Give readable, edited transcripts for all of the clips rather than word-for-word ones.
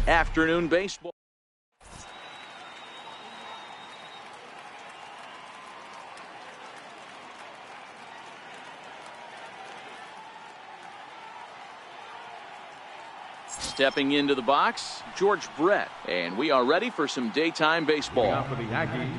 afternoon baseball. Stepping into the box, George Brett, and we are ready for some daytime baseball. For the Yankees.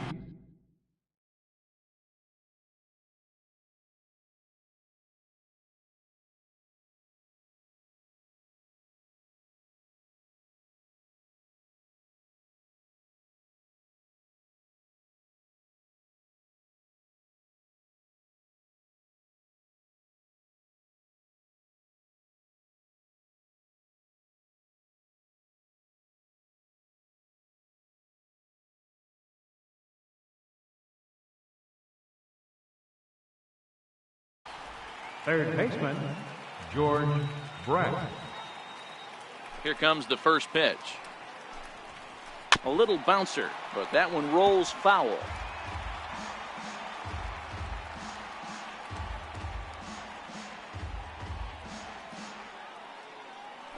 Third baseman, George Brett. Here comes the first pitch. A little bouncer, but that one rolls foul.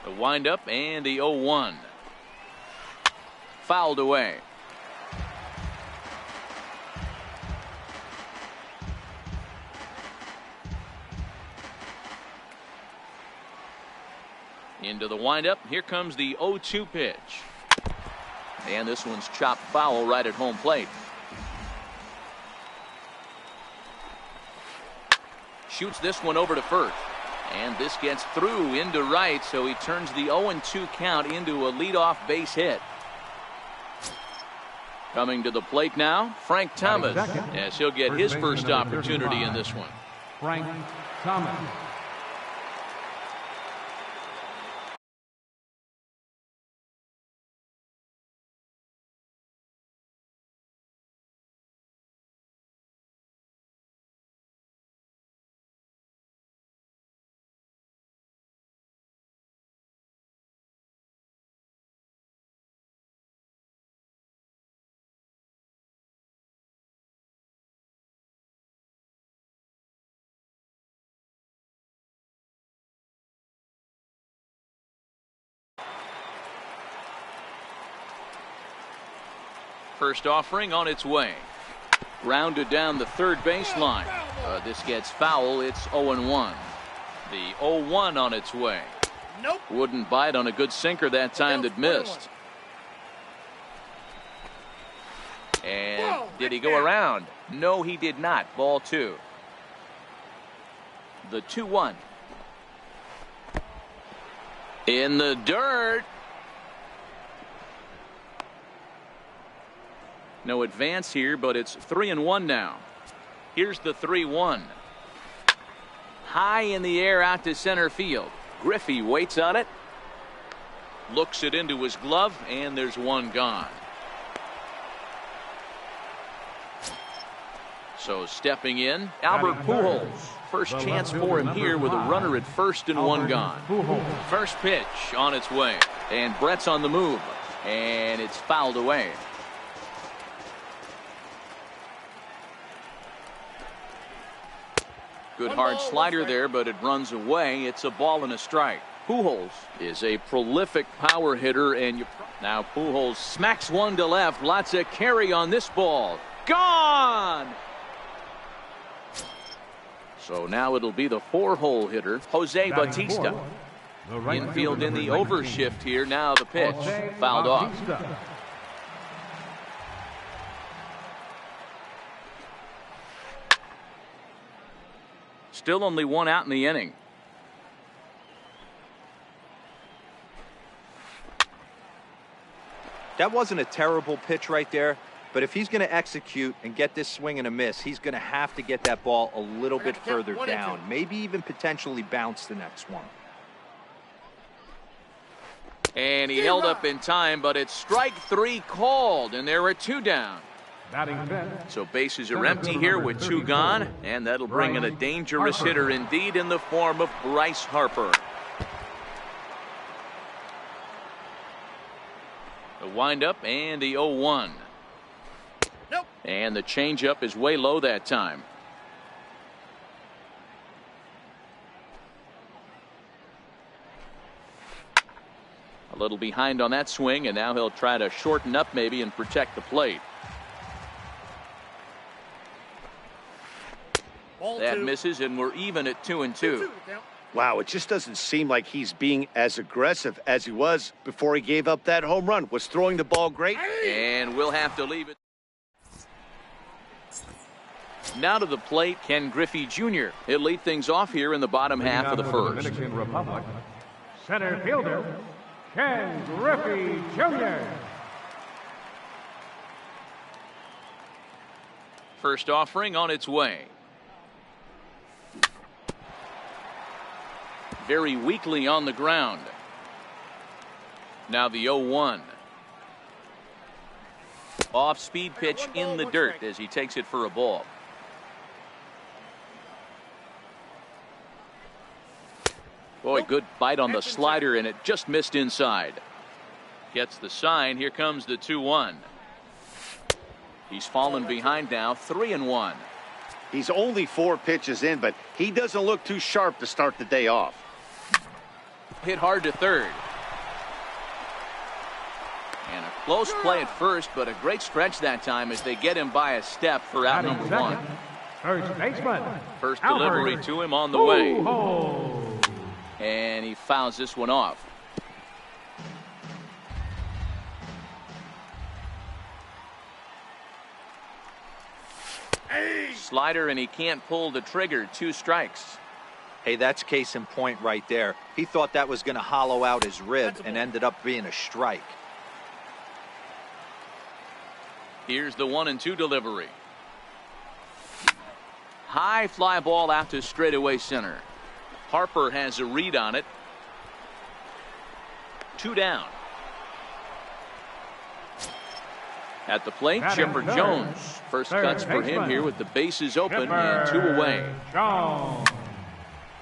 The windup and the 0-1. Fouled away. Into the windup. Here comes the 0-2 pitch. And this one's chopped foul right at home plate. Shoots this one over to first. And this gets through into right, so he turns the 0-2 count into a leadoff base hit. Coming to the plate now, Frank Thomas, as he'll get his first opportunity in this one. Frank Thomas. First offering on its way. Grounded down the third baseline. This gets foul. It's 0-1. The 0-1 on its way. Nope. Wouldn't bite on a good sinker that time that missed. And did he go around? No, he did not. Ball 2. The 2-1. In the dirt. No advance here, but it's 3-1 now. Here's the 3-1. High in the air out to center field. Griffey waits on it. Looks it into his glove, and there's one gone. So stepping in, Albert Pujols. First chance for him here with a runner at first and one gone. First pitch on its way. And Brett's on the move. And it's fouled away. Good hard slider there, but it runs away. It's a ball and a strike. Pujols is a prolific power hitter, and now Pujols smacks one to left. Lots of carry on this ball. Gone! So now it'll be the 4-hole hitter, Jose Bautista. Infield in the overshift here. Now the pitch. Fouled off. Still only one out in the inning. That wasn't a terrible pitch right there, but if he's going to execute and get this swing and a miss, he's going to have to get that ball a little bit further down, maybe even potentially bounce the next one. And he held up in time, but it's strike 3 called, and there are 2 down. So bases are empty here with 2 gone, and that'll bring in a dangerous hitter indeed in the form of Bryce Harper. The windup and the 0-1. Nope. And the changeup is way low that time. A little behind on that swing, and now he'll try to shorten up maybe and protect the plate. That misses, and we're even at 2-2. Wow, it just doesn't seem like he's being as aggressive as he was before he gave up that home run. Was throwing the ball great? And we'll have to leave it. Now to the plate, Ken Griffey Jr. He'll lead things off here in the bottom half of the first. Dominican Republic, center fielder, Ken Griffey Jr. First offering on its way. Very weakly on the ground. Now the 0-1. Off-speed pitch in the dirt as he takes it for a ball. Boy, good bite on the slider, and it just missed inside. Gets the sign. Here comes the 2-1. He's fallen behind now, 3-1. He's only 4 pitches in, but he doesn't look too sharp to start the day off. Hit hard to third. And a close play at first, but a great stretch that time as they get him by a step for out number 1. First baseman. First delivery to him on the way. And he fouls this one off. Slider, and he can't pull the trigger. 2 strikes. Hey, that's case in point right there. He thought that was going to hollow out his rib and ended up being a strike. Here's the 1-2 delivery. High fly ball out to straightaway center. Harper has a read on it. 2 down. At the plate, Chipper Jones. First cuts for him here with the bases open and 2 away.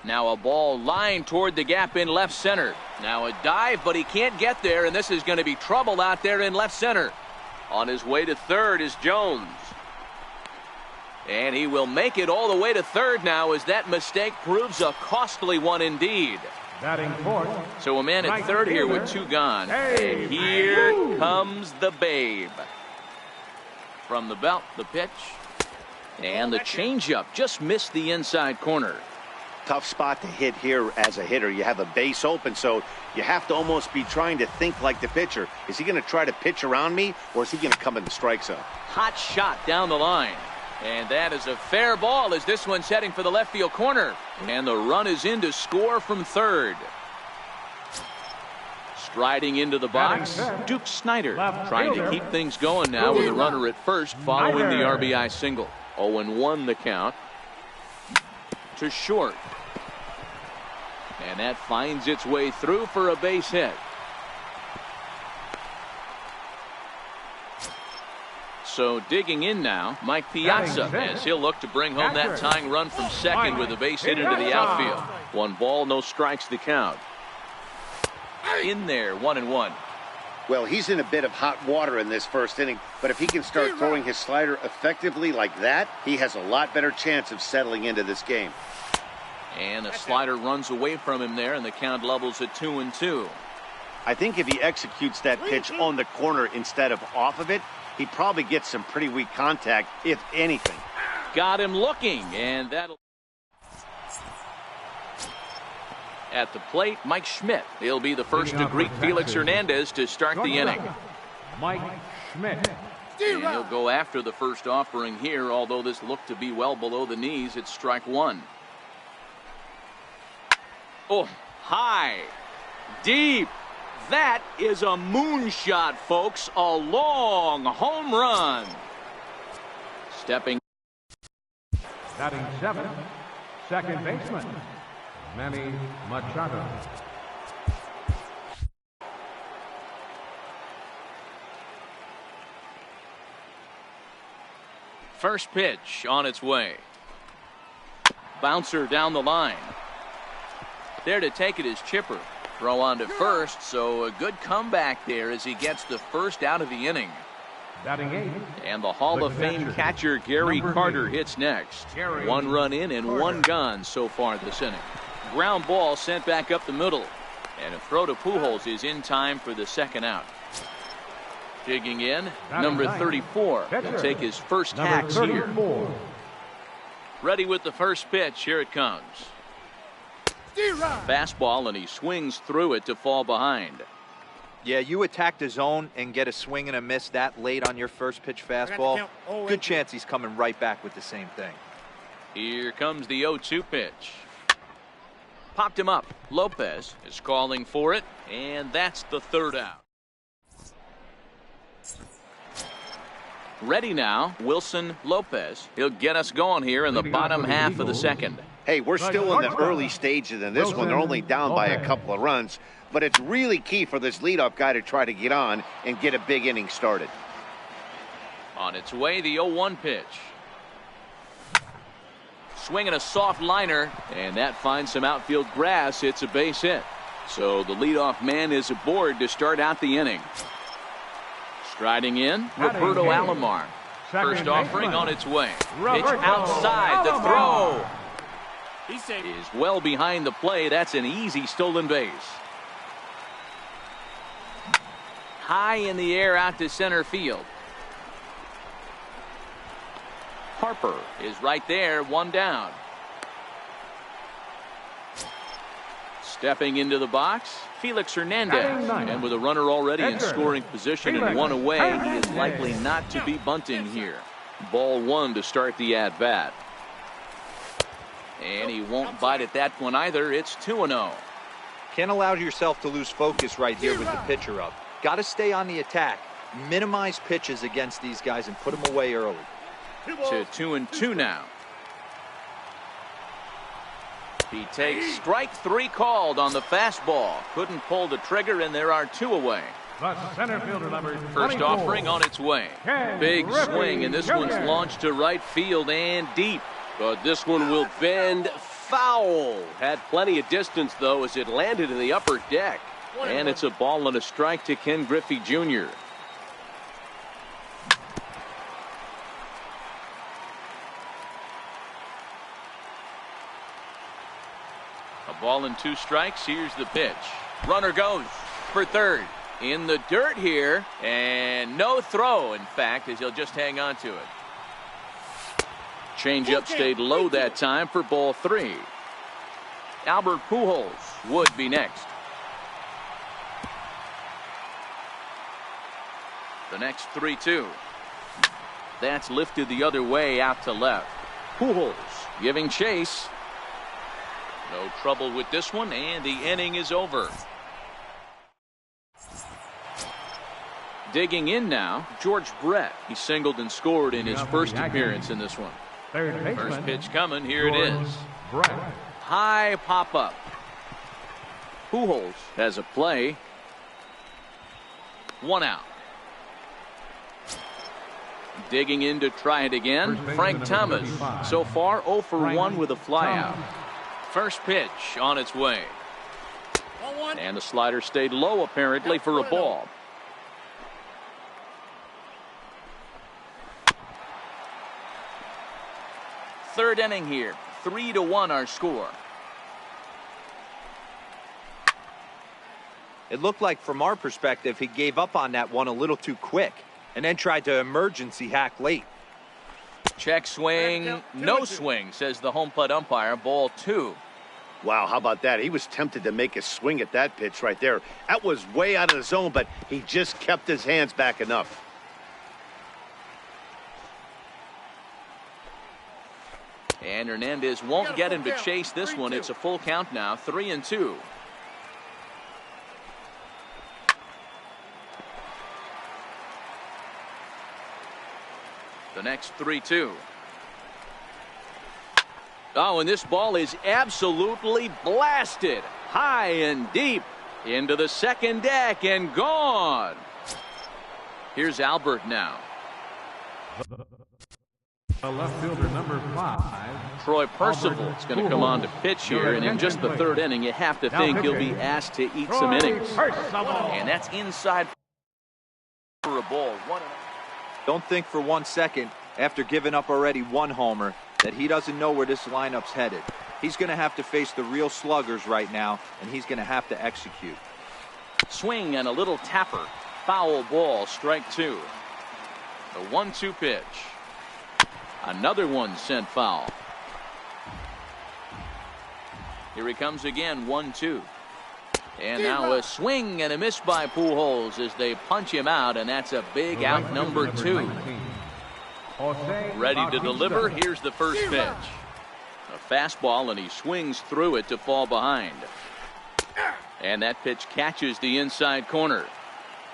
Now a ball lined toward the gap in left center. Now a dive, but he can't get there, and this is going to be trouble out there in left center. On his way to third is Jones. And he will make it all the way to third now as that mistake proves a costly one indeed. So a man at third here with 2 gone. And here comes the babe. From the belt, the pitch. And the changeup just missed the inside corner. Tough spot to hit here as a hitter. You have a base open, so you have to almost be trying to think like the pitcher. Is he going to try to pitch around me, or is he going to come in the strike zone? Hot shot down the line. And that is a fair ball as this one's heading for the left field corner. And the run is in to score from third. Striding into the box, Duke Snider trying to keep things going now with a runner at first following the RBI single. 0-1 the count. To short. And that finds its way through for a base hit. So digging in now, Mike Piazza, as he'll look to bring home that tying run from second with a base hit into the outfield. 1 ball, no strikes to count. In there, 1-1. Well, he's in a bit of hot water in this first inning, but if he can start throwing his slider effectively like that, he has a lot better chance of settling into this game. And the slider runs away from him there, and the count levels at 2-2. I think if he executes that pitch on the corner instead of off of it, he probably gets some pretty weak contact, if anything. Got him looking, and that'll... At the plate, Mike Schmidt. He'll be the first to greet Felix Hernandez to start the inning. Mike Schmidt. And he'll go after the first offering here, although this looked to be well below the knees. It's strike 1. Oh, high, deep. That is a moonshot, folks. A long home run. Stepping. Batting 7, second baseman, Manny Machado. First pitch on its way. Bouncer down the line. There to take it is Chipper. Throw on to first, so a good comeback there as he gets the first out of the inning. Batting 8. And the Hall of Fame catcher Gary Carter hits next. 1 run in and 1 gone so far this inning. Ground ball sent back up the middle. And a throw to Pujols is in time for the second out. Digging in, number 34. He'll take his first hacks here. Ready with the first pitch. Here it comes. Fastball, and he swings through it to fall behind. Yeah, you attack the zone and get a swing and a miss that late on your first pitch fastball. Good chance he's coming right back with the same thing. Here comes the 0-2 pitch. Popped him up. Lopez is calling for it, and that's the third out. Ready now, Wilson Lopez. He'll get us going here in the bottom half of the second. Hey, we're still in the early stages in this one. They're only down by a couple of runs, but it's really key for this leadoff guy to try to get on and get a big inning started. On its way, the 0-1 pitch. Swinging a soft liner, and that finds some outfield grass. It's a base hit. So the leadoff man is aboard to start out the inning. Striding in, Roberto Alomar. First offering on its way. Pitch outside, the throw is well behind the play. That's an easy stolen base. High in the air out to center field. Harper is right there, one down. Stepping into the box, Felix Hernandez. And with a runner already in scoring position and one away, he is likely not to be bunting here. Ball one to start the at-bat. And he won't bite at that one either. It's 2-0. Can't allow yourself to lose focus right here with the pitcher up. Got to stay on the attack. Minimize pitches against these guys and put them away early. To 2-2 now. He takes strike three called on the fastball. Couldn't pull the trigger, and there are two away. The center fielder, number 24. First offering on its way. Big swing, and this one's launched to right field and deep. But this one will bend foul. Had plenty of distance, though, as it landed in the upper deck. And it's a ball and a strike to Ken Griffey Jr. A ball and two strikes. Here's the pitch. Runner goes for third. In the dirt here, and no throw, in fact, as he'll just hang on to it. Changeup stayed low that time for ball three. Albert Pujols would be next. The next 3-2. That's lifted the other way out to left. Pujols giving chase. No trouble with this one, and the inning is over. Digging in now, George Brett. He singled and scored in his first appearance in this one. First pitch coming. Here it is. High pop up. Pujols has a play. One out. Digging in to try it again. Frank Thomas. So far 0 for 1 with a flyout. First pitch on its way. And the slider stayed low apparently for a ball. Third inning here. 3-1 our score. It looked like from our perspective he gave up on that one a little too quick and then tried to emergency hack late. Check swing. No swing, says the home plate umpire. Ball two. Wow, how about that? He was tempted to make a swing at that pitch right there. That was way out of the zone, but he just kept his hands back enough. And Hernandez won't get him to chase this one. It's a full count now. 3-2. The next 3-2. Oh, and this ball is absolutely blasted high and deep into the second deck and gone. Here's Albert now. The left fielder, number 5. Troy Percival is going to come on to pitch here, and in just the third inning, you have to think he'll be asked to eat some innings. And that's inside for a ball. 1-0. Don't think for 1 second, after giving up already one homer, that he doesn't know where this lineup's headed. He's going to have to face the real sluggers right now, and he's going to have to execute. Swing and a little tapper. Foul ball, strike two. The 1-2 pitch. Another one sent foul. Here he comes again, 1-2. And now a swing and a miss by Pujols as they punch him out, and that's a big out, number 2. Ready to deliver. Here's the first pitch. A fastball, and he swings through it to fall behind. And that pitch catches the inside corner.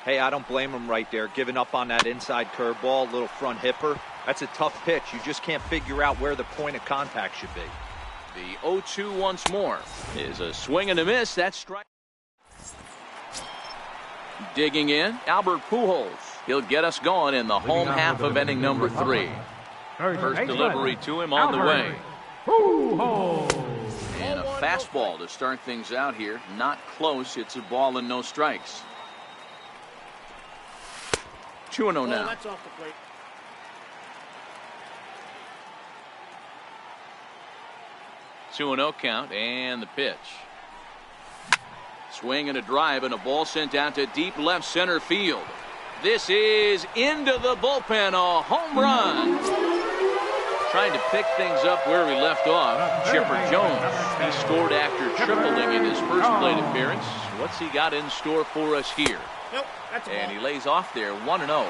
Hey, I don't blame him right there, giving up on that inside curveball, little front hipper. That's a tough pitch. You just can't figure out where the point of contact should be. The 0-2 once more is a swing and a miss. That's strike. Digging in, Albert Pujols. He'll get us going in the home half of inning number 3. First delivery to him on the way. And a fastball to start things out here. Not close. It's a ball and no strikes. 2-0 now. That's off the plate. Two 2-0 count, and the pitch. Swing and a drive, and a ball sent out to deep left center field. This is into the bullpen, a home run. Trying to pick things up where we left off. Chipper Jones. He scored after tripling in his first plate appearance. What's he got in store for us here? Nope, that's a And ball. he lays off there, 1-0.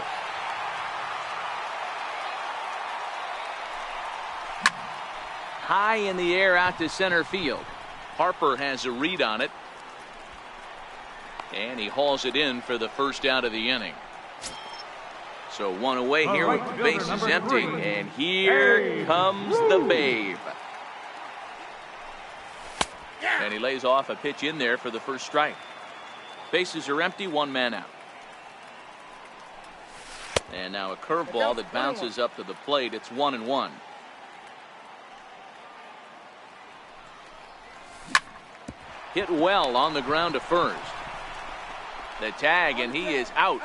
High in the air out to center field. Harper has a read on it. And he hauls it in for the first out of the inning. So one away here with the bases empty. And here comes the Babe. And he lays off a pitch in there for the first strike. Bases are empty, one man out. And now a curveball that bounces up to the plate. It's 1-1. Hit well on the ground to first. The tag, and he is out.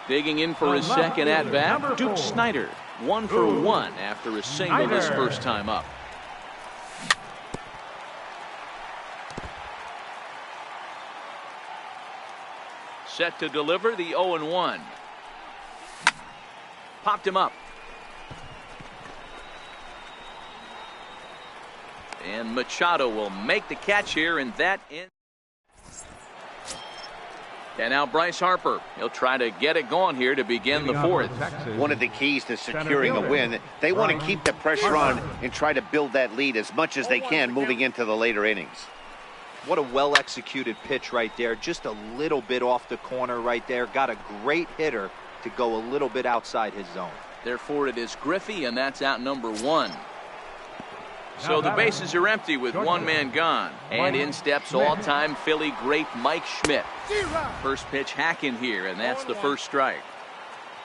Digging in for his second at bat, Duke Snider. 1 for 1 after a single his first time up. Set to deliver the 0-1. Popped him up. And Machado will make the catch here, and that ends. And now Bryce Harper. He'll try to get it going here to begin the fourth. One of the keys to securing a win, they want to keep the pressure on and try to build that lead as much as they can moving into the later innings. What a well-executed pitch right there. Just a little bit off the corner right there. Got a great hitter to go a little bit outside his zone. Therefore, it is Griffey, and that's out number 1. So the bases are empty with one man gone. And in steps all-time Philly great Mike Schmidt. First pitch hacking here, and that's the first strike.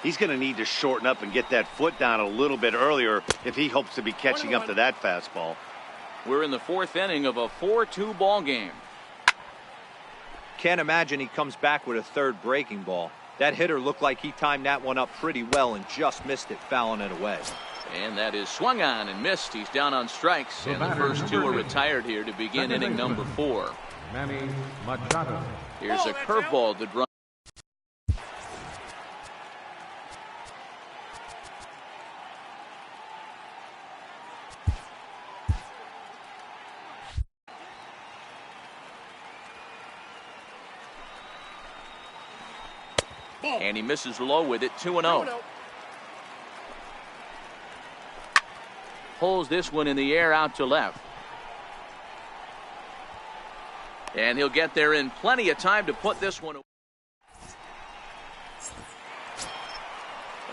He's going to need to shorten up and get that foot down a little bit earlier if he hopes to be catching up to that fastball. We're in the fourth inning of a 4-2 ball game. Can't imagine he comes back with a third breaking ball. That hitter looked like he timed that one up pretty well and just missed it, fouling it away. And that is swung on and missed. He's down on strikes, and the first two are retired here to begin inning number 4. Machado. Here's a curveball to drive. And he misses low with it, 2-0. Pulls this one in the air out to left. And he'll get there in plenty of time to put this one away.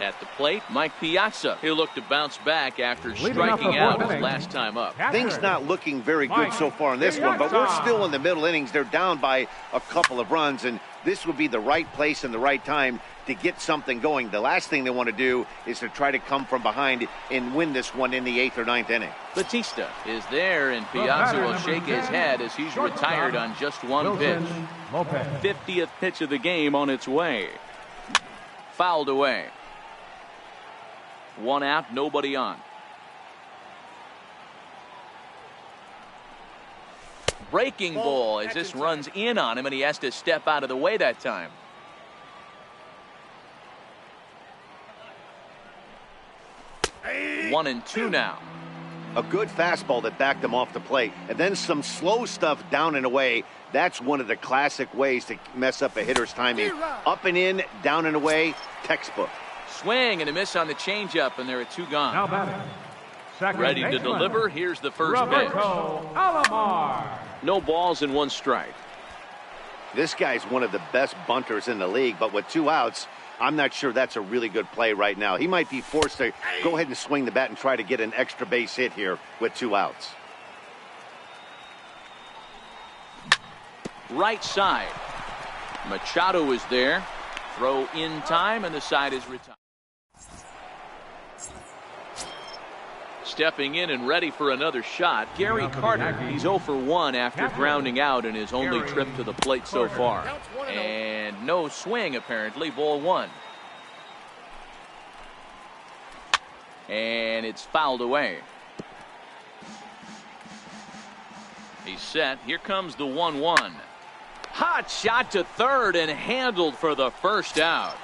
At the plate, Mike Piazza. He'll look to bounce back after striking out his last time up. Things not looking very good so far in this one, but we're still in the middle innings. They're down by a couple of runs, and this would be the right place and the right time to get something going. The last thing they want to do is to try to come from behind and win this one in the 8th or 9th inning. Batista is there, and Piazza will shake his head as he's retired on just one pitch. 50th pitch of the game on its way. Fouled away. One out, nobody on. Breaking ball as this runs in on him, and he has to step out of the way that time. One and two now. A good fastball that backed him off the plate, and then some slow stuff down and away. That's one of the classic ways to mess up a hitter's timing. Up and in, down and away, textbook. Swing and a miss on the changeup, and there are two gone. Now batting. Second Ready to baseman, deliver. Here's the first pitch. Roberto Alomar. No balls and one strike. This guy's one of the best bunters in the league, but with 2 outs, I'm not sure that's a really good play right now. He might be forced to go ahead and swing the bat and try to get an extra base hit here with 2 outs. Right side. Machado is there. Throw in time, and the side is retired. Stepping in and ready for another shot, Gary Carter. He's 0 for 1 after grounding out in his only trip to the plate so far. And no swing, apparently. Ball 1. And it's fouled away. He's set. Here comes the 1-1. Hot shot to third and handled for the first out.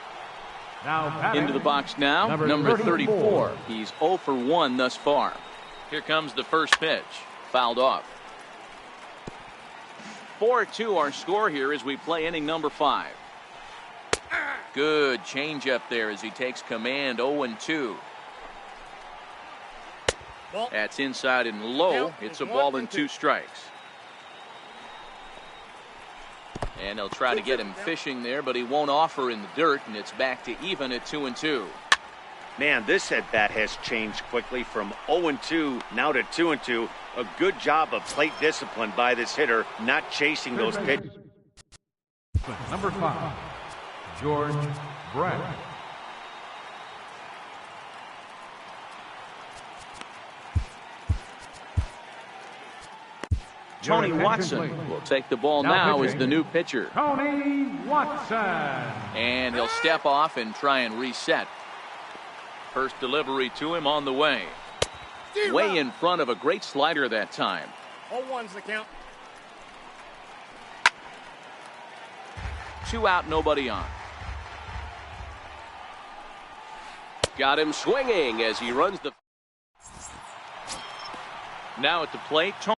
Now Into the box now, number 34. He's 0 for 1 thus far. Here comes the first pitch. Fouled off. 4-2 our score here as we play inning number 5. Good changeup there as he takes command. 0-2. That's inside and low. It's a ball and 2 strikes. And they'll try to get him fishing there, but he won't offer in the dirt, and it's back to even at 2-2. Man, this at-bat has changed quickly from 0-2 now to 2-2. A good job of plate discipline by this hitter, not chasing those pitches. Number 5, George Brett. Tony Watson will take the ball now as the new pitcher. Tony Watson. And he'll step off and try and reset. First delivery to him on the way. Way in front of a great slider that time. 0-1's the count. 2 out, nobody on. Got him swinging as he runs the. Now at the plate, Tony.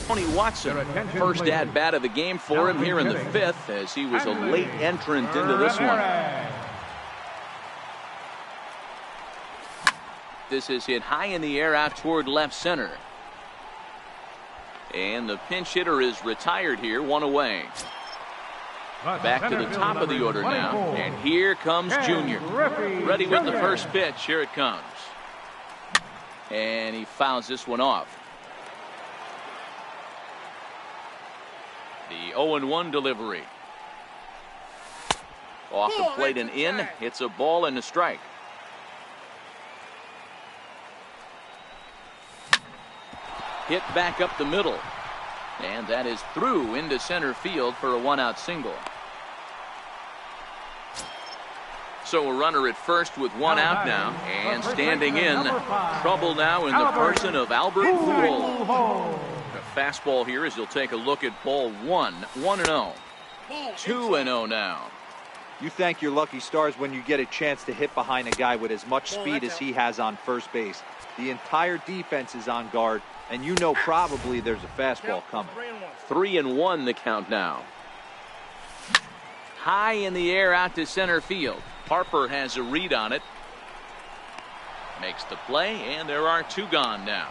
Tony Watson, first at bat of the game for him here in the 5th, as he was a late entrant into this one. This is hit high in the air out toward left center. And the pinch hitter is retired here, 1 away. Back to the top of the order now, and here comes Junior. Ready with the first pitch. Here it comes. And he fouls this one off. The 0-1 delivery. Off the plate and in. It's a ball and a strike. Hit back up the middle. And that is through into center field for a 1-out single. So a runner at first with 1 out now. And standing in. Trouble now in the person of Albert Pujols. A fastball here as he'll take a look at ball 1. 1-0. 2-0 now. You thank your lucky stars when you get a chance to hit behind a guy with as much speed as he has on first base. The entire defense is on guard, and you know probably there's a fastball coming. 3-1 the count now. High in the air out to center field. Harper has a read on it. Makes the play, and there are 2 gone now.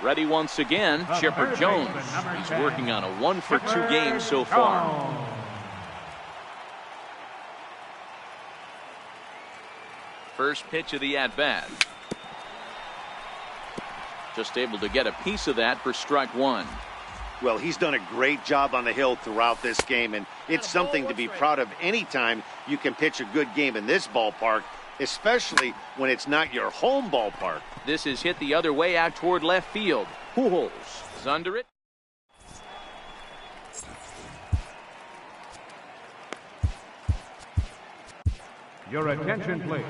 Ready once again, Chipper Jones. He's working on a 1-for-2 game so far. First pitch of the at-bat. Just able to get a piece of that for strike 1. Well, he's done a great job on the hill throughout this game, and it's something to be proud of anytime you can pitch a good game in this ballpark. especially when it's not your home ballpark. This is hit the other way out toward left field. Pujols is under it. Your attention, please.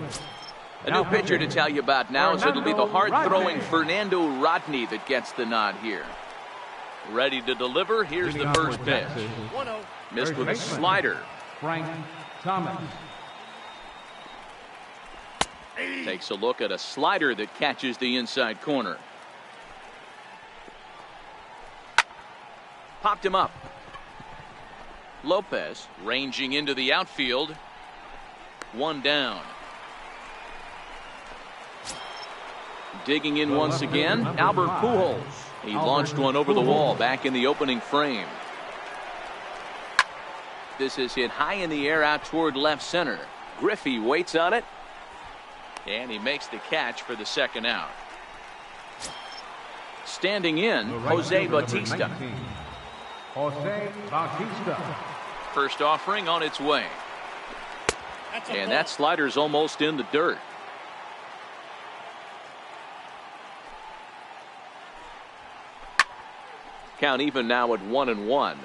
A new pitcher to tell you about now, so it'll be the hard-throwing Fernando Rodney that gets the nod here. Ready to deliver. Here's the first pitch. Missed with a slider. Frank Thomas. Takes a look at a slider that catches the inside corner. Popped him up. Lopez ranging into the outfield. One down. Digging in once again, Albert Pujols. He launched one over the wall back in the opening frame. This is hit high in the air out toward left center. Griffey waits on it. And he makes the catch for the second out. Standing in, Jose Bautista. Jose Bautista. First offering on its way. And that slider's almost in the dirt. Count even now at 1-1.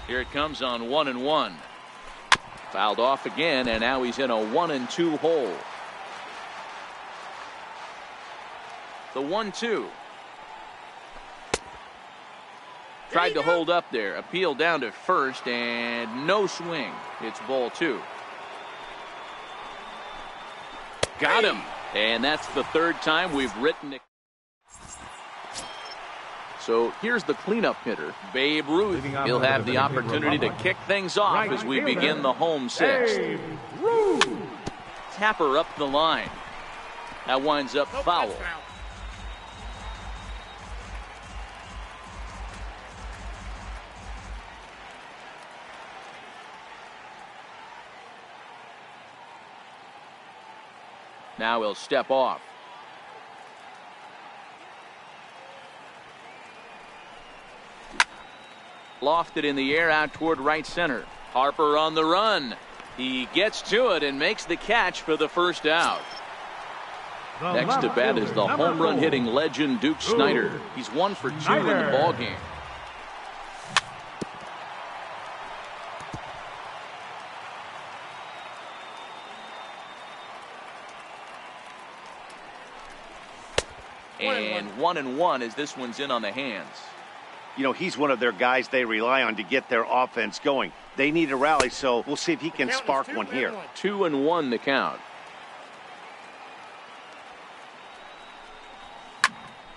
Here it comes on 1-1. Fouled off again, and now he's in a 1-2 hole. The 1-2. Tried to hold up there. Appeal down to first, and no swing. It's ball 2. Got him. And that's the third time we've written it. So here's the cleanup hitter, Babe Ruth. He'll have the opportunity to kick things off as we begin the home sixth. Tapper up the line. That winds up foul. Now he'll step off. Lofted in the air out toward right center. Harper on the run. He gets to it and makes the catch for the first out. Next to bat is the home run hitting legend Duke Snider. He's 1 for 2 in the ballgame. And 1-1 as this one's in on the hands. You know, he's one of their guys they rely on to get their offense going. They need a rally, so we'll see if he can spark one here. 2-1 the count.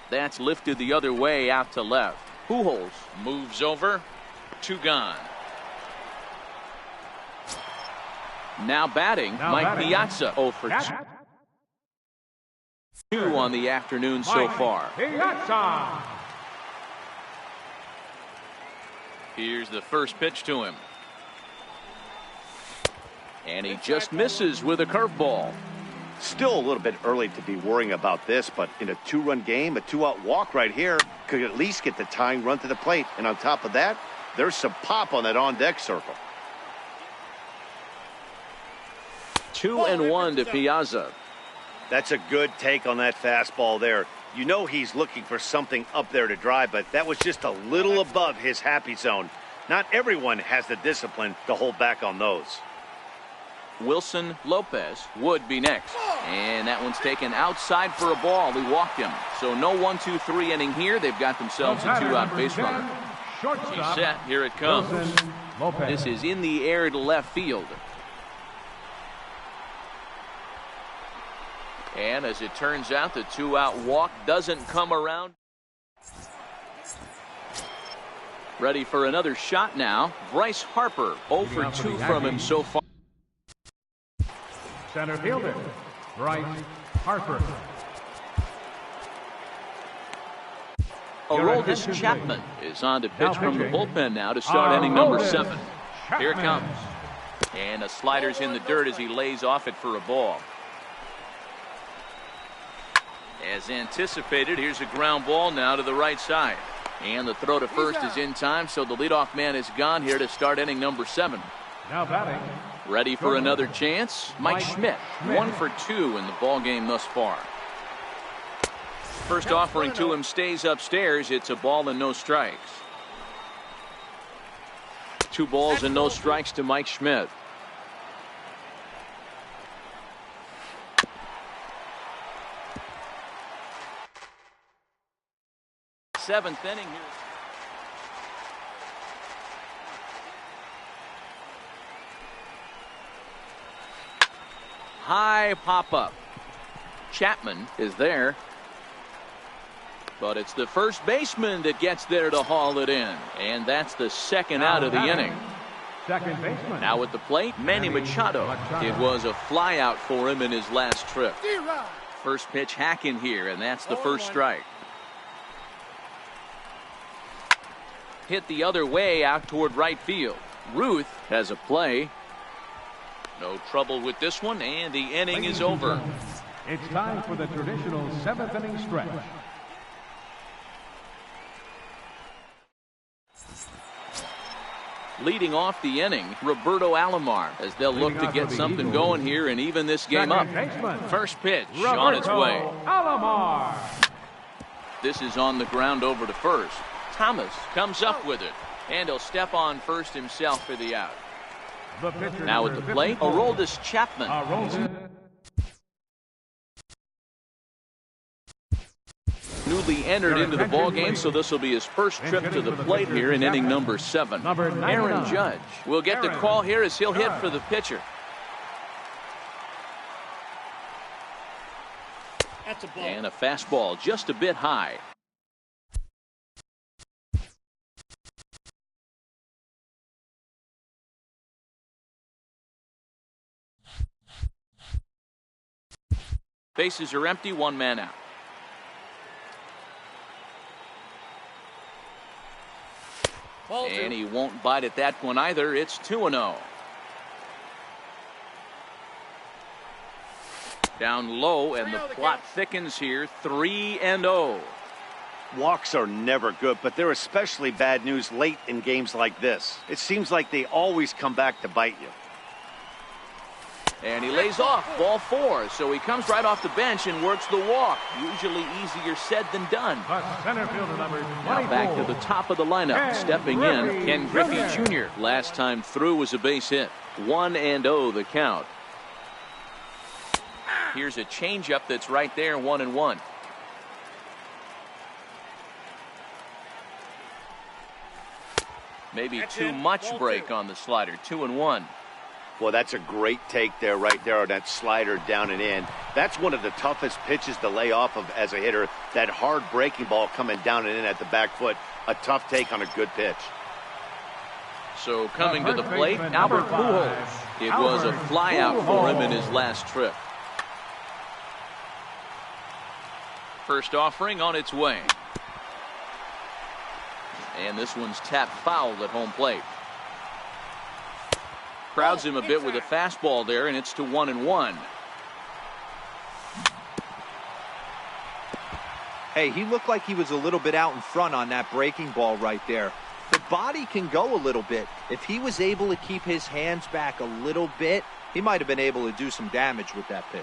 That's lifted the other way out to left. Pujols moves over. 2 gone. Now batting, Mike Piazza 0 for 2 on the afternoon so far. Piazza. Here's the first pitch to him. And he just misses with a curveball. Still a little bit early to be worrying about this, but in a 2-run game, a 2-out walk right here could at least get the tying run to the plate. And on top of that, there's some pop on that on-deck circle. 2-1 to Piazza. That's a good take on that fastball there. You know he's looking for something up there to drive, but that was just a little above his happy zone. Not everyone has the discipline to hold back on those. Wilson Lopez would be next. And that one's taken outside for a ball. He walked him. So no 1-2-3 inning here. They've got themselves a 2-out base runner. He's set. Here it comes. This is in the air to left field. And as it turns out, the 2-out walk doesn't come around. Ready for another shot now. Bryce Harper 0 for 2 from him so far. Center fielder, Bryce Harper. Aroldis Chapman is on to pitch from the bullpen now to start inning number 7. Here it comes. And the slider's in the dirt as he lays off it for a ball. As anticipated, here's a ground ball now to the right side. And the throw to first is in time, so the leadoff man is gone here to start inning number 7. Now batting. Ready for another chance? Mike Schmidt, 1 for 2 in the ball game thus far. First offering to him stays upstairs. It's a ball and no strikes. 2 balls and no strikes to Mike Schmidt. Seventh inning here. High pop-up. Chapman is there. But it's the first baseman that gets there to haul it in. And that's the second out of the inning. Second baseman. Now at the plate, Manny Machado. It was a fly out for him in his last trip. First pitch hacking here, and that's the first strike. Hit the other way out toward right field. Ruth has a play. No trouble with this one, and the inning is over. It's time for the traditional 7th inning stretch. Leading off the inning, Roberto Alomar, as they'll look to get something going here and even this game up. First pitch on its way. Alomar. This is on the ground over to first. Thomas comes up with it, and he'll step on first himself for the out. Now at the plate, Aroldis Chapman. Newly entered into the ball game, so this will be his first trip to the plate here in inning number 7. Aaron Judge will get the call here as he'll hit for the pitcher. And a fastball just a bit high. Bases are empty, 1 man out. And he won't bite at that one either. It's 2-0. Down low, and the plot thickens here. 3-0. Walks are never good, but they're especially bad news late in games like this. It seems like they always come back to bite you. And he lays off, ball 4, so he comes right off the bench and works the walk. Usually easier said than done. Center fielder number 24. Now back to the top of the lineup. Stepping in, Ken Griffey Jr. Last time through was a base hit. 1-0 the count. Here's a changeup that's right there, 1-1. Maybe too much break on the slider, 2-1. Well, that's a great take there, right there on that slider down and in. That's one of the toughest pitches to lay off of as a hitter. That hard breaking ball coming down and in at the back foot. A tough take on a good pitch. So coming to the plate, Albert Pujols. It was a fly out for him in his last trip. First offering on its way. And this one's tapped foul at home plate. Crowds him a bit with a fastball there, and it's to 1-1. Hey, he looked like he was a little bit out in front on that breaking ball right there. The body can go a little bit. If he was able to keep his hands back a little bit, he might have been able to do some damage with that pitch.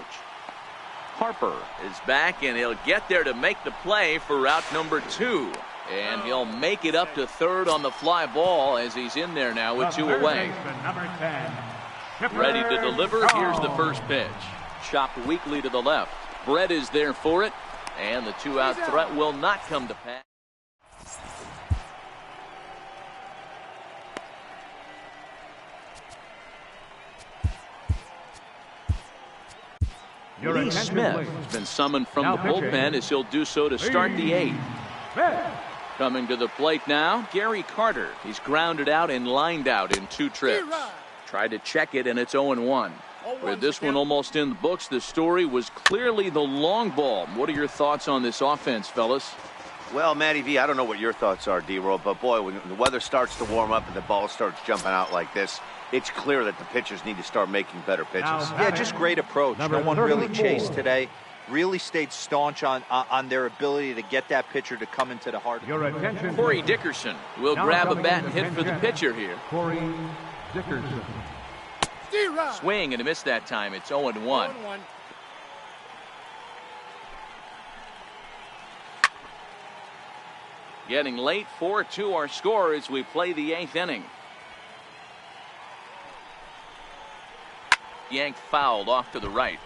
Harper is back, and he'll get there to make the play for out number 2. And he'll make it up to third on the fly ball as he's in there now with 2 away. Ready to deliver. Here's the first pitch. Chopped weakly to the left. Brett is there for it. And the 2-out threat will not come to pass. Lee Smith has been summoned from the bullpen as he'll do so to start the 8th. Coming to the plate now, Gary Carter. He's grounded out and lined out in 2 trips. Tried to check it, and it's 0-1. With this one almost in the books, the story was clearly the long ball. What are your thoughts on this offense, fellas? Well, Matty V, I don't know what your thoughts are, D-Roll, but boy, when the weather starts to warm up and the ball starts jumping out like this, it's clear that the pitchers need to start making better pitches. Yeah, just great approach. No one really chased today. Really stayed staunch on their ability to get that pitcher to come into the heart. Your attention. Corey Dickerson will grab a bat and hit for the pitcher here. Corey Dickerson. Swing and a miss that time. It's 0-1. Getting late, 4-2 our score as we play the 8th inning. Yanked fouled off to the right.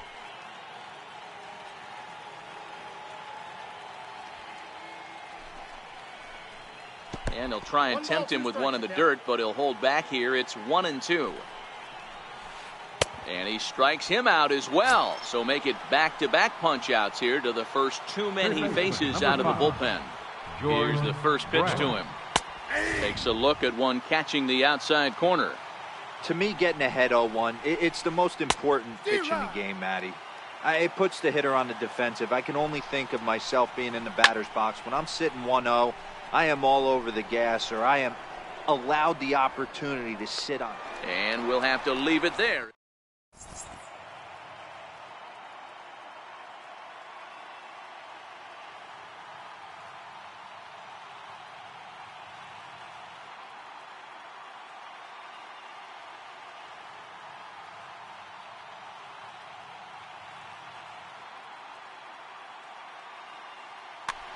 And he'll try and tempt him with one in the dirt, but he'll hold back here. It's 1-2. And he strikes him out as well. So make it back-to-back punch-outs here to the first 2 men he faces out of the bullpen. Here's the first pitch to him. Takes a look at one catching the outside corner. To me, getting ahead 0-1, it's the most important pitch in the game, Matty. It puts the hitter on the defensive. I can only think of myself being in the batter's box. When I'm sitting 1-0, I am all over the gas, or I am allowed the opportunity to sit on it. And we'll have to leave it there.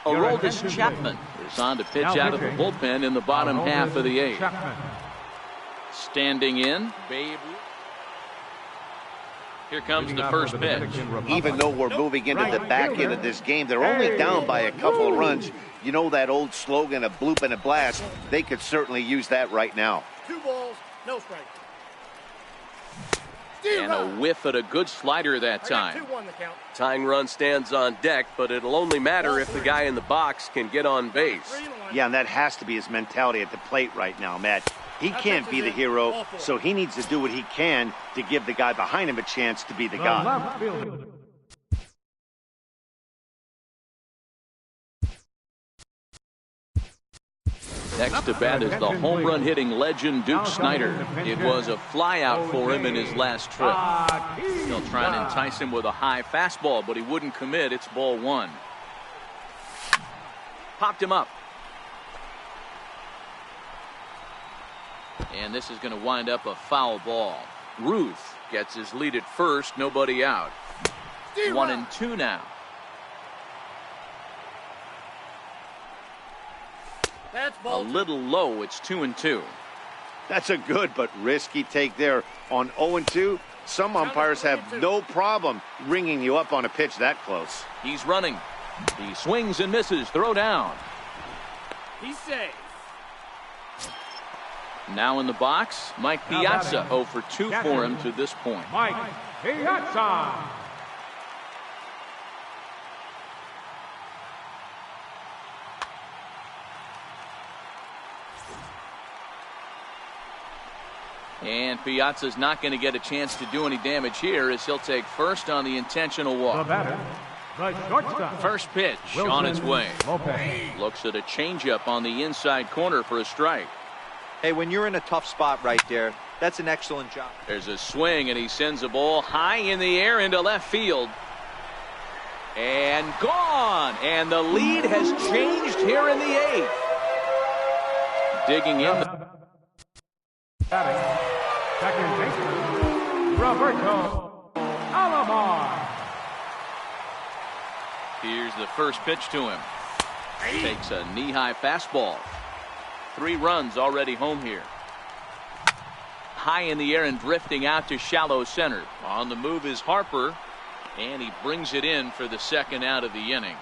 Aroldis Chapman is on to pitch out of the bullpen in the bottom half of the 8th. Standing in, Babe. Here comes the first pitch. Even though we're moving into the back end of this game, they're only down by a couple of runs. You know that old slogan, a bloop and a blast? They could certainly use that right now. 2 balls, no strike. And a whiff at a good slider that time. Tying run stands on deck, but it'll only matter if the guy in the box can get on base. Yeah, and that has to be his mentality at the plate right now, Matt. He can't be the hero, so he needs to do what he can to give the guy behind him a chance to be the guy. Next to bat is the home run hitting legend Duke Snider. It was a flyout for him in his last trip. They'll try and entice him with a high fastball, but he wouldn't commit. It's ball 1. Popped him up. And this is going to wind up a foul ball. Ruth gets his lead at first. Nobody out. 1-2 now. A little low. It's 2-2. That's a good but risky take there. On 0-2, some umpires have no problem ringing you up on a pitch that close. He's running. He swings and misses. Throw down. He's safe. Now in the box, Mike Piazza 0 for 2 for him to this point. Mike Piazza. And Piazza's not going to get a chance to do any damage here as he'll take first on the intentional The walk. batter, the shortstop. First pitch Wilson on its way. Lopez. Looks at a changeup on the inside corner for a strike. Hey, when you're in a tough spot right there, that's an excellent job. There's a swing, and he sends a ball high in the air into left field. And gone. And the lead has changed here in the 8th. Digging in. Batting, second baseman, Roberto Alomar. Here's the first pitch to him. Takes a knee-high fastball. 3 runs already home here. High in the air and drifting out to shallow center. On the move is Harper, and he brings it in for the second out of the inning.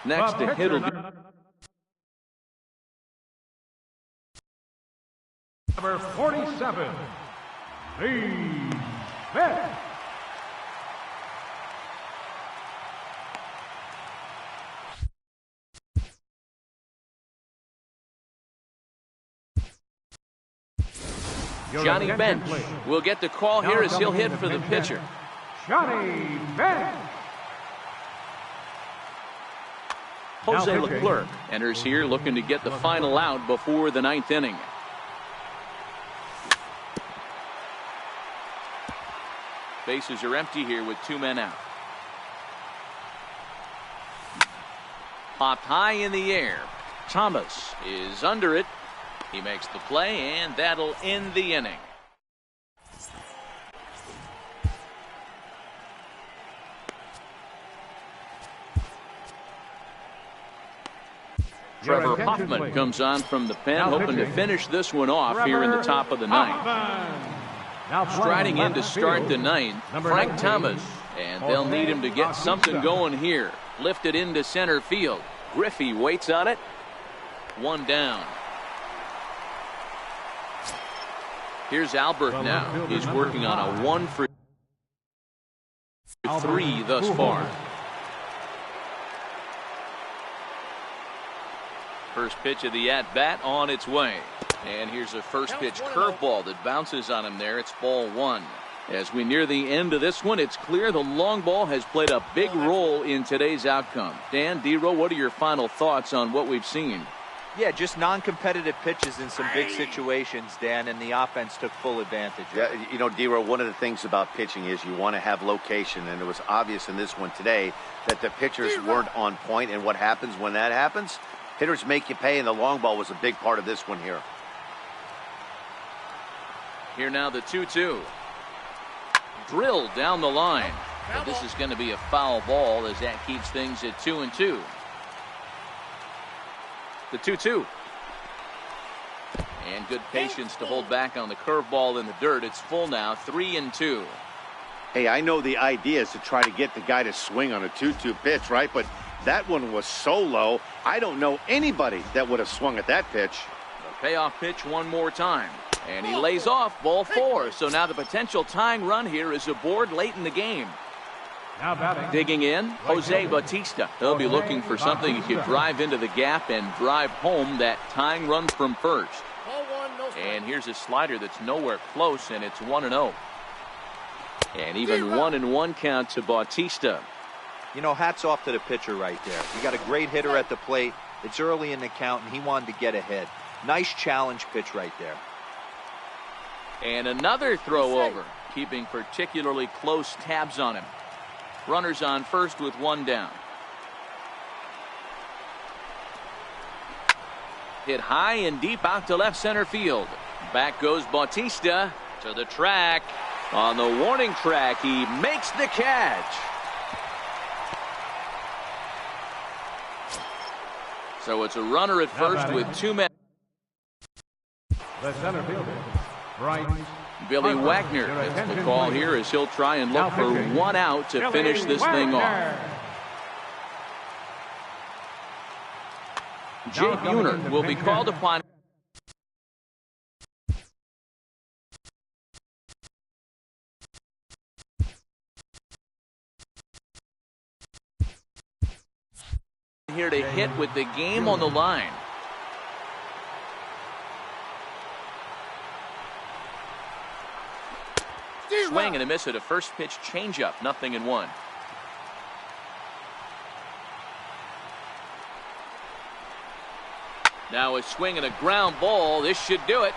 Next to hit will be number 47, the vet. Johnny Bench will get the call here as he'll hit for the pitcher. Johnny Bench. Jose Leclerc enters here looking to get the final out before the 9th inning. Bases are empty here with 2 men out. Popped high in the air. Thomas is under it. He makes the play, and that'll end the inning. Trevor Hoffman comes on from the pen, hoping to finish this one off here in the top of the ninth. Striding in to start the ninth, Frank Thomas. And they'll need him to get something going here. Lifted into center field. Griffey waits on it. One down. Here's Albert now. He's working on a 1 for 3 thus far. First pitch of the at-bat on its way. And here's a first pitch curveball that bounces on him there. It's ball 1. As we near the end of this one, it's clear the long ball has played a big role in today's outcome. Dan, D-Row, what are your final thoughts on what we've seen? Yeah, just non-competitive pitches in some big situations, Dan, and the offense took full advantage. Yeah, you know, D-Row, one of the things about pitching is you want to have location, and it was obvious in this one today that the pitchers weren't on point, and what happens when that happens? Hitters make you pay, and the long ball was a big part of this one here. Here now the 2-2. Drilled down the line. But this is going to be a foul ball as that keeps things at 2-2. The 2-2. And good patience to hold back on the curveball in the dirt. It's full now, 3-2. Hey, I know the idea is to try to get the guy to swing on a 2-2 pitch, right? But that one was so low, I don't know anybody that would have swung at that pitch. The payoff pitch one more time. And he lays off ball 4. So now the potential tying run here is aboard late in the game. Now batting. Digging in, Jose Bautista. They'll be looking for something he could drive into the gap and drive home that tying run from first. And here's a slider that's nowhere close, and it's 1-0. And even 1-1 count to Bautista. You know, hats off to the pitcher right there. You got a great hitter at the plate. It's early in the count, and he wanted to get ahead. Nice challenge pitch right there. And another throw over, keeping particularly close tabs on him. Runners on first with 1 down. Hit high and deep out to left center field. Back goes Bautista to the track. On the warning track, he makes the catch. So it's a runner at first with 2 men. The center fielder, Bryce. Billy Wagner gets the call here as he'll try and look for 1 out to finish this thing off. Jay Buhner will be called upon. Here to hit with the game on the line. Swing and a miss at a first pitch changeup. 0-1. Now a swing and a ground ball. This should do it.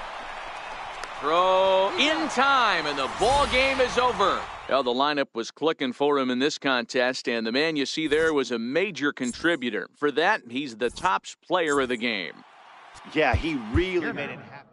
Throw in time, and the ball game is over. Well, the lineup was clicking for him in this contest, and the man you see there was a major contributor. For that, he's the top player of the game. Yeah, he really made it happen.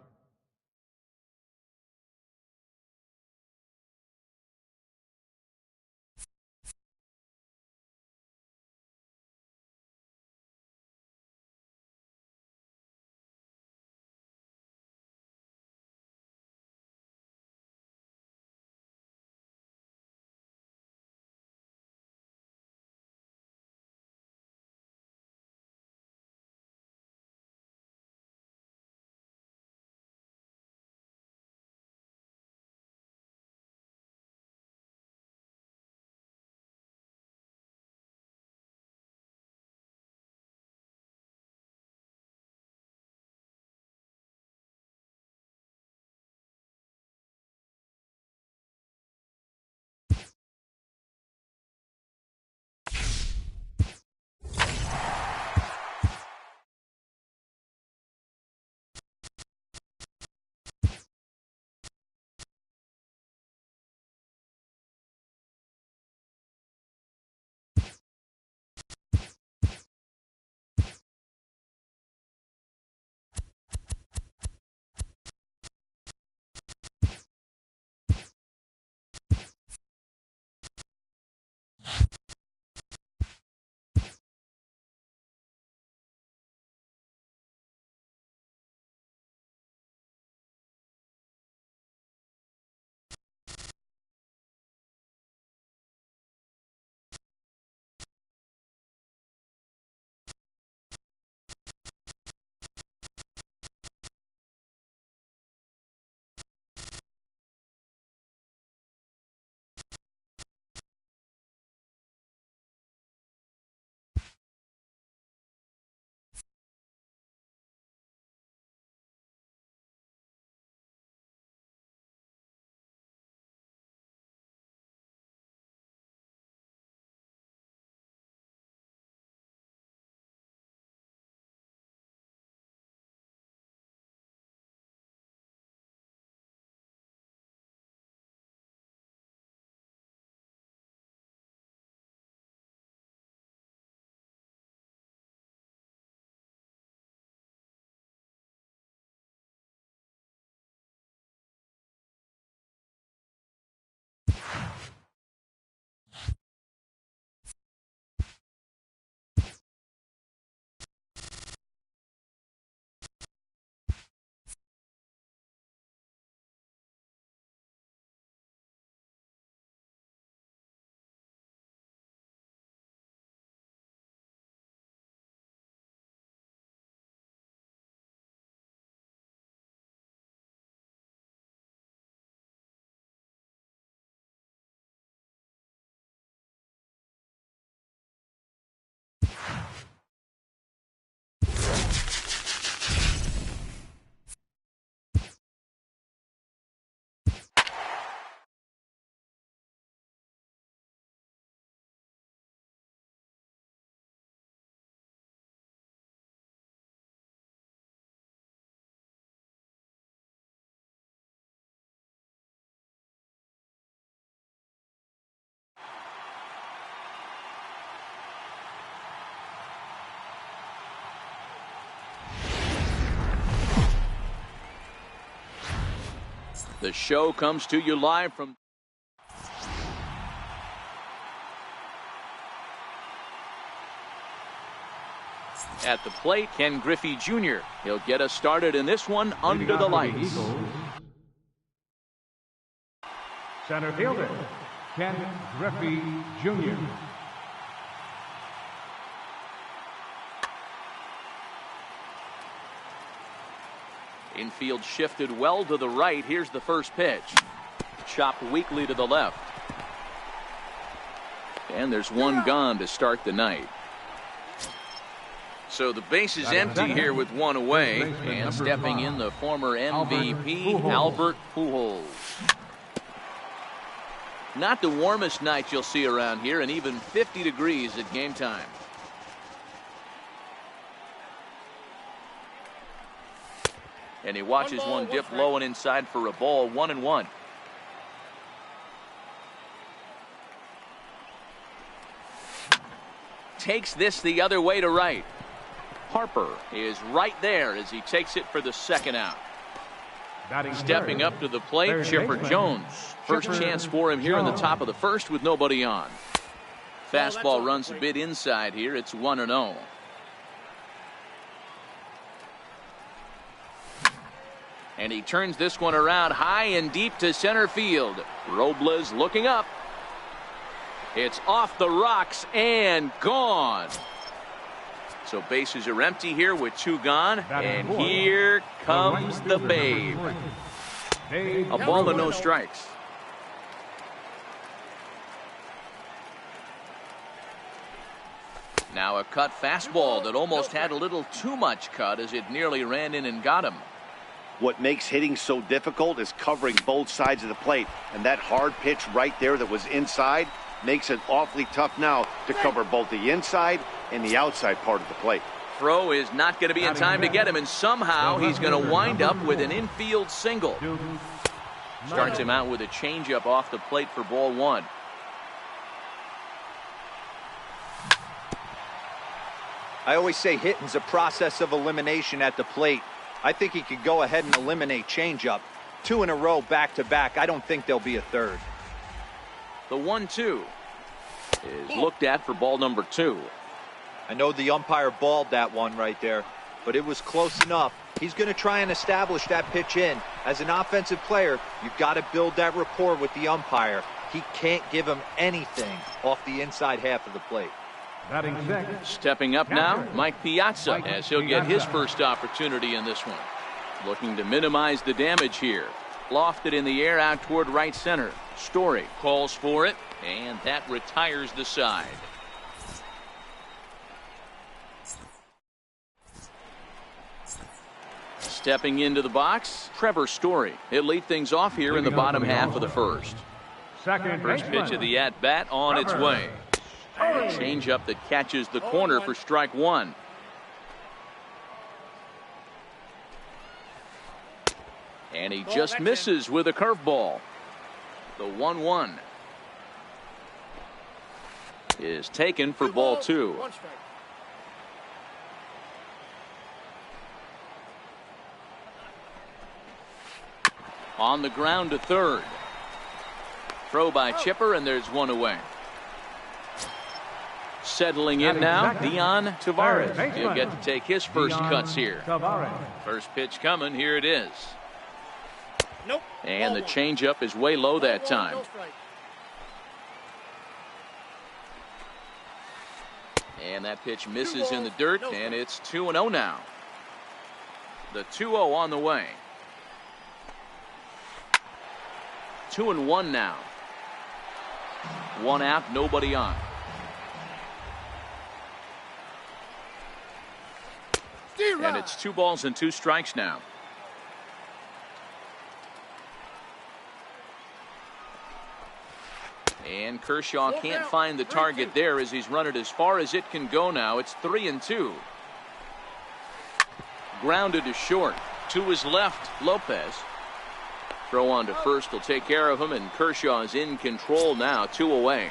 The show comes to you live from at the plate, Ken Griffey Jr. He'll get us started in this one under the lights. Center fielder, Ken Griffey Jr. Infield shifted well to the right. Here's the first pitch. Chopped weakly to the left. And there's one gone to start the night. So the base is empty here with one away. And stepping in, the former MVP, Albert Pujols. Not the warmest night you'll see around here, and even 50 degrees at game time. And he watches one dip low and inside for a ball. 1-1. Takes this the other way to right. Harper is right there as he takes it for the second out. Stepping up to the plate, Chipper Jones. First chance for him here in the top of the first with nobody on. Fastball runs a bit inside here. It's 1-0. And he turns this one around high and deep to center field. Robles looking up. It's off the rocks and gone. So bases are empty here with two gone. And here comes the Babe. A ball and no strikes. Now a cut fastball that almost had a little too much cut as it nearly ran in and got him. What makes hitting so difficult is covering both sides of the plate. And that hard pitch right there that was inside makes it awfully tough now to cover both the inside and the outside part of the plate. Throw is not going to be in time to get him, and somehow he's going to wind up with an infield single. Starts him out with a changeup off the plate for ball one. I always say hitting's a process of elimination at the plate. I think he could go ahead and eliminate changeup. 2 in a row back to back. I don't think there'll be a third. The 1-2 is looked at for ball number 2. I know the umpire balled that one right there, but it was close enough. He's going to try and establish that pitch in. As an offensive player, you've got to build that rapport with the umpire. He can't give him anything off the inside half of the plate. Stepping up now, Mike Piazza, as he'll get his first opportunity in this one. Looking to minimize the damage here. Lofted in the air out toward right center. Story calls for it, and that retires the side. Stepping into the box, Trevor Story. He'll lead things off here in the bottom half of the first. First pitch of the at-bat on its way. Changeup that catches the corner for strike one. And he just misses with a curveball. The 1-1 is taken for ball two. On the ground to third. Throw by Chipper, and there's one away. Settling in now, Dion Tavares. He'll get to take his first cuts here. First pitch coming. Here it is. And the changeup is way low that time. And that pitch misses in the dirt, and it's 2-0 now. The 2-0 on the way. 2-1 now. One out, nobody on. And it's 2 balls and 2 strikes now. And Kershaw can't find the target there as he's run it as far as it can go now. It's 3-2. Grounded to short. To his left, Lopez. Throw on to first will take care of him, and Kershaw is in control now. 2 away.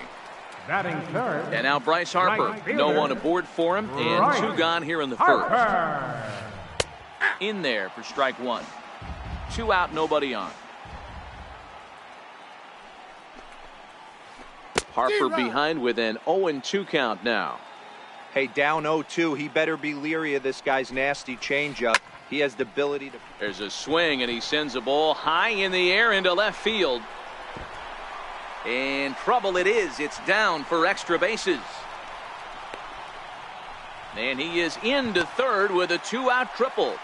Batting third. And now Bryce Harper. No one aboard for him, and 2 gone here in the first. In there for strike one. 2 out, nobody on. Harper behind with an 0-2 count now. Hey, down 0-2. He better be leery of this guy's nasty changeup. He has the ability to... There's a swing, and he sends a ball high in the air into left field. And trouble it is. It's down for extra bases. And he is into third with a 2-out triple.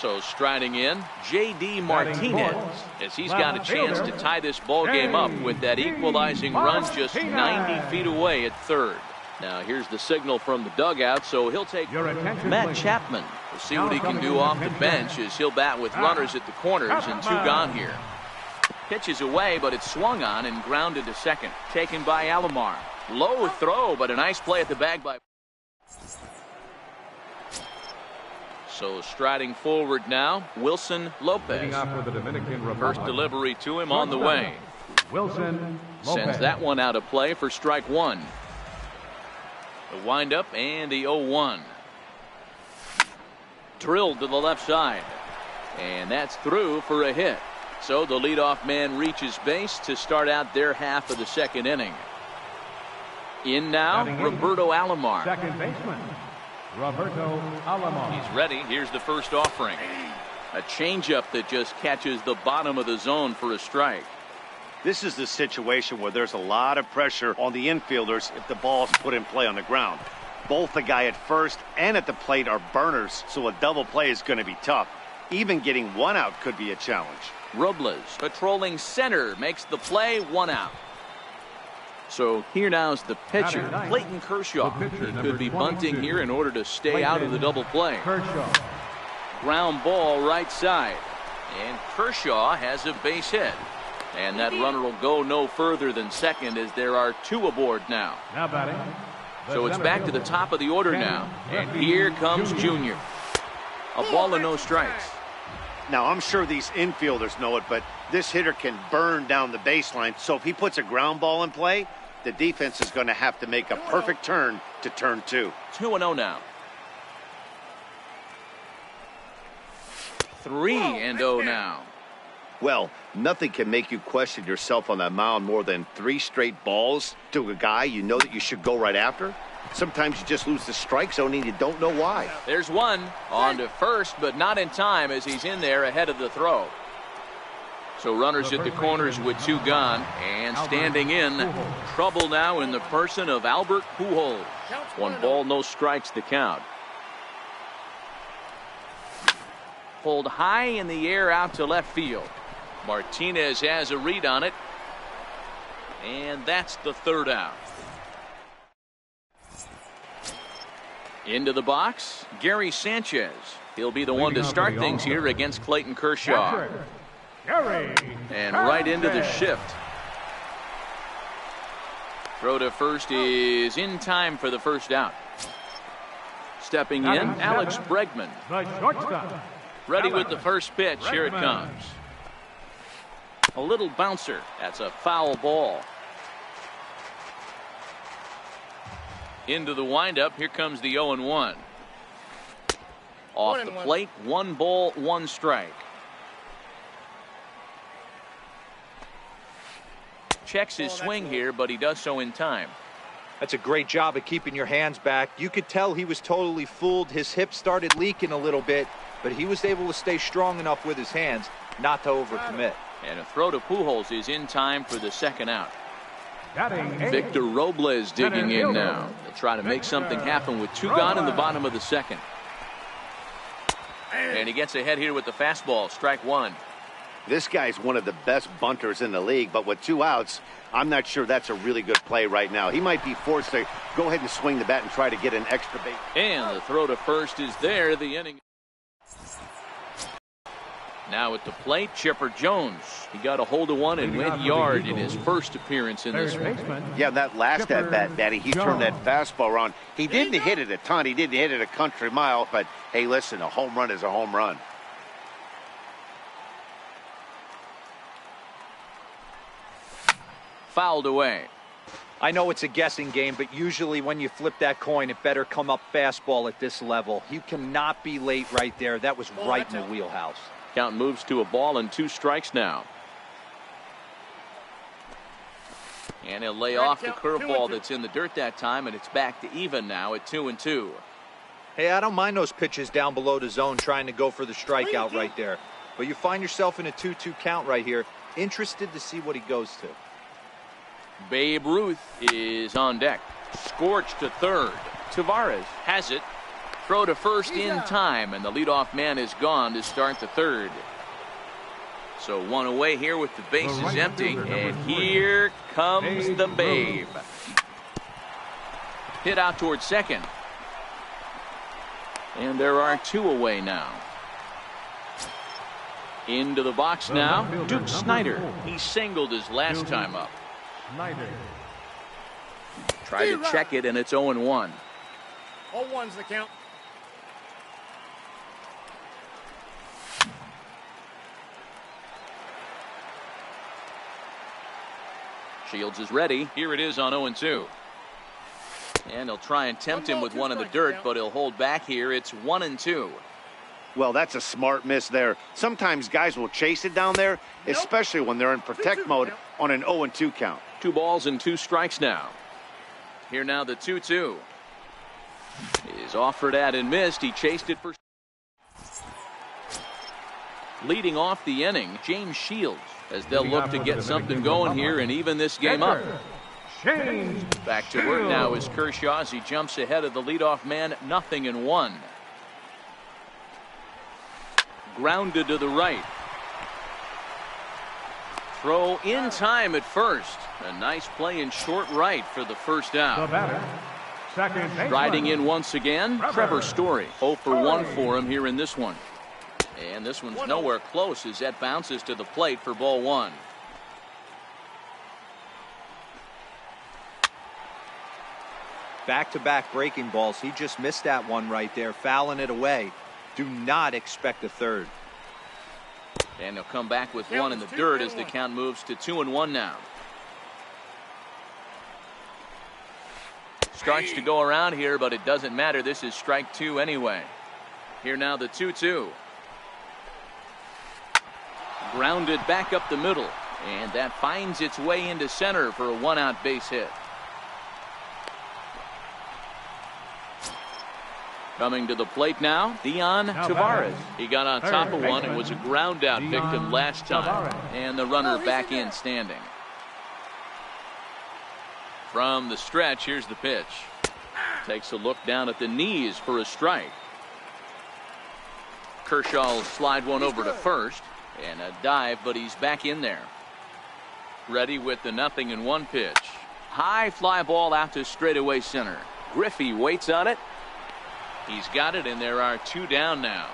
So striding in, J.D. Martinez, as he's got a chance to tie this ball game up with that equalizing run just 90 feet away at third. Now here's the signal from the dugout, so he'll take Matt Chapman. We'll see what he can do off the bench as he'll bat with runners at the corners and 2 gone here. Pitches away, but it's swung on and grounded to second. Taken by Alomar. Low throw, but a nice play at the bag by... So striding forward now, Wilson Lopez. First delivery to him on the way. Wilson Sends that one out of play for strike one. The windup and the 0-1. Drilled to the left side. And that's through for a hit. So the leadoff man reaches base to start out their half of the second inning. In now, Roberto Alomar. Second baseman, Roberto Alomar. He's ready. Here's the first offering. A changeup that just catches the bottom of the zone for a strike. This is the situation where there's a lot of pressure on the infielders if the ball's put in play on the ground. Both the guy at first and at the plate are burners, so a double play is going to be tough. Even getting 1 out could be a challenge. Robles patrolling center makes the play, 1 out. So here now's the pitcher, Clayton Kershaw. He could be bunting here in order to stay out of the double play. Kershaw. Ground ball right side. And Kershaw has a base hit. And that runner will go no further than second as there are 2 aboard now. Now batting. So it's back to the top of the order now. And here comes Junior. A ball and no strikes. Now, I'm sure these infielders know it, but this hitter can burn down the baseline. So if he puts a ground ball in play, the defense is going to have to make a perfect turn to turn 2. 2-0 now. 3-0 now. Well, nothing can make you question yourself on that mound more than 3 straight balls to a guy you know that you should go right after. Sometimes you just lose the strike zone and you don't know why. There's one on to first, but not in time as he's in there ahead of the throw. So runners at the corners with 2 gone, and standing in, trouble now in the person of Albert Pujols. 1 ball, no strikes to count. Pulled high in the air out to left field. Martinez has a read on it, and that's the 3rd out. Into the box, Gary Sanchez. He'll be the one to start things here against Clayton Kershaw. And right into the shift. Throw to first is in time for the first out. Stepping in, Alex Bregman. Ready with the first pitch. Here it comes. A little bouncer. That's a foul ball. Into the windup. Here comes the 0-1. Off the plate. 1 ball, 1 strike. Checks his swing here, but he does so in time. That's a great job of keeping your hands back. You could tell he was totally fooled. His hip started leaking a little bit, but he was able to stay strong enough with his hands not to overcommit. And a throw to Pujols is in time for the 2nd out. Victor Robles digging in now. They'll try to make something happen with 2 gone in the bottom of the 2nd. And he gets ahead here with the fastball. Strike 1. This guy's one of the best bunters in the league, but with 2 outs, I'm not sure that's a really good play right now. He might be forced to go ahead and swing the bat and try to get an extra base. And the throw to first is there. The inning. Now at the plate, Chipper Jones. He got a hold of one and went yard in his first appearance in this one. Yeah, that last at bat, Daddy, he turned that fastball around. He didn't hit it a ton. He didn't hit it a country mile. But, hey, listen, a home run is a home run. Fouled away. I know it's a guessing game, but usually when you flip that coin, it better come up fastball at this level. You cannot be late right there. That was right in the wheelhouse. Count moves to a ball and 2 strikes now. And he'll lay off the curveball that's in the dirt that time, and it's back to even now at 2-2. Hey, I don't mind those pitches down below the zone trying to go for the strikeout right there. But you find yourself in a 2-2 count right here. Interested to see what he goes to. Babe Ruth is on deck. Scorched to third. Tavares has it. Throw to first in time, and the leadoff man is gone to start the third. So one away here with the bases empty, and here comes the Babe. Hit out towards second. And there are two away now. Into the box now, Duke Snider. He singled his last time up. Tried to check it, and it's 0-1. 0-1's the count. Shields is ready. Here it is on 0-2. And he'll try and tempt him with one in the dirt, but he'll hold back here. It's 1-2. Well, that's a smart miss there. Sometimes guys will chase it down there, especially when they're in protect mode on an 0-2 count. 2 balls and 2 strikes now. Here now the 2-2. Is offered at and missed. He chased it for. Leading off the inning, James Shields, as they'll look to get something going here and even this game up. Back to work now is Kershaw as he jumps ahead of the leadoff man, 0-1. Grounded to the right. Throw in time at first. A nice play in short right for the first out. Riding in once again, Trevor Story. 0 for 1 for him here in this one. And this one's nowhere close as that bounces to the plate for ball 1. Back-to-back breaking balls. He just missed that one right there, fouling it away. Do not expect a third. And he'll come back with one in the dirt as the count moves to 2-1 now. Starts to go around here, but it doesn't matter. This is strike 2 anyway. Here now the 2-2. Grounded back up the middle, and that finds its way into center for a 1-out base hit. Coming to the plate now, Dion Tavares. He got on top of one and was a ground out victim last time. And the runner back in standing. From the stretch, here's the pitch. Takes a look down at the knees for a strike. Kershaw will slide one over to first. And a dive, but he's back in there. Ready with the 0-1 pitch. High fly ball out to straightaway center. Griffey waits on it. He's got it, and there are 2 down now.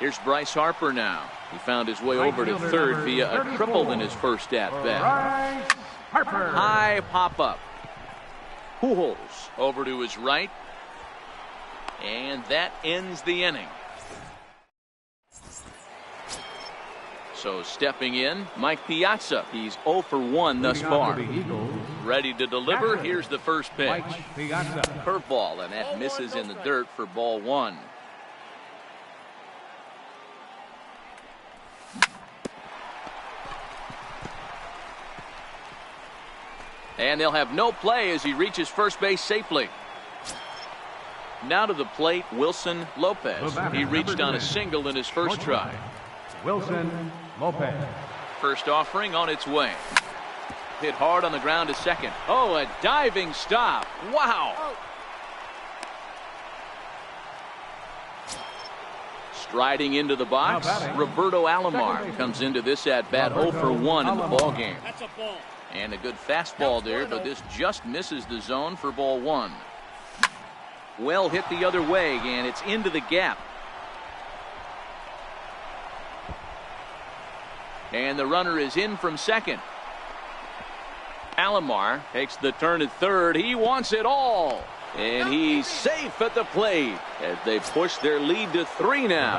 Here's Bryce Harper now. He found his way over to third via a triple in his first at-bat. High pop-up. Pujols over to his right. And that ends the inning. So stepping in, Mike Piazza. He's 0 for 1 thus far. Ready to deliver. Here's the first pitch. Curveball, and that misses in the dirt for ball 1. And they'll have no play as he reaches first base safely. Now to the plate, Wilson Lopez. He reached on a single in his first try. Wilson Lopez. First offering on its way. Hit hard on the ground to second. Oh, a diving stop. Wow. Striding into the box, Roberto Alomar comes into this at-bat 0 for 1 in the ballgame. That's a ball. And a good fastball there, but this just misses the zone for ball 1. Well hit the other way, and it's into the gap. And the runner is in from second. Alomar takes the turn at third. He wants it all. And he's safe at the plate as they push their lead to 3 now.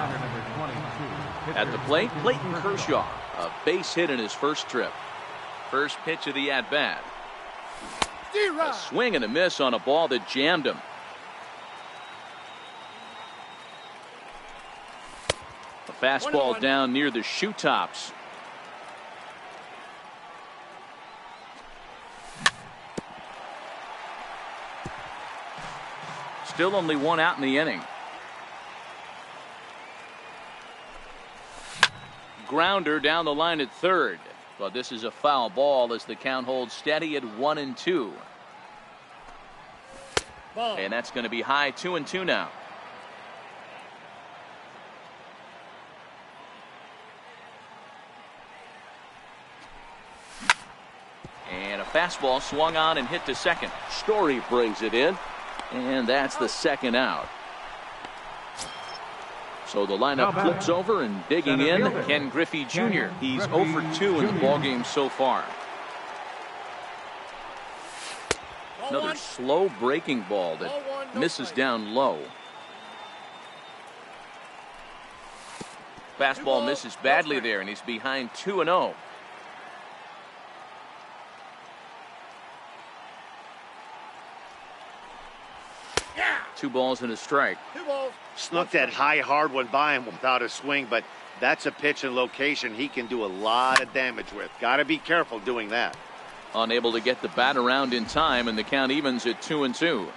At the plate, Clayton Kershaw. A base hit in his first trip. First pitch of the at-bat. A swing and a miss on a ball that jammed him. A fastball down near the shoe tops. Still only one out in the inning. Grounder down the line at third. But this is a foul ball as the count holds steady at 1-2. Ball. And that's going to be high 2-2 now. And a fastball swung on and hit to second. Story brings it in. And that's the second out. So the lineup flips over, and digging in, Ken Griffey Jr. He's 0 for 2 in the ballgame so far. Another slow breaking ball that misses down low. Fastball misses badly there, and he's behind 2-0. Two balls and a strike. Snuck that high, hard one by him without a swing, but that's a pitch and location he can do a lot of damage with. Got to be careful doing that. Unable to get the bat around in time, and the count evens at 2-2.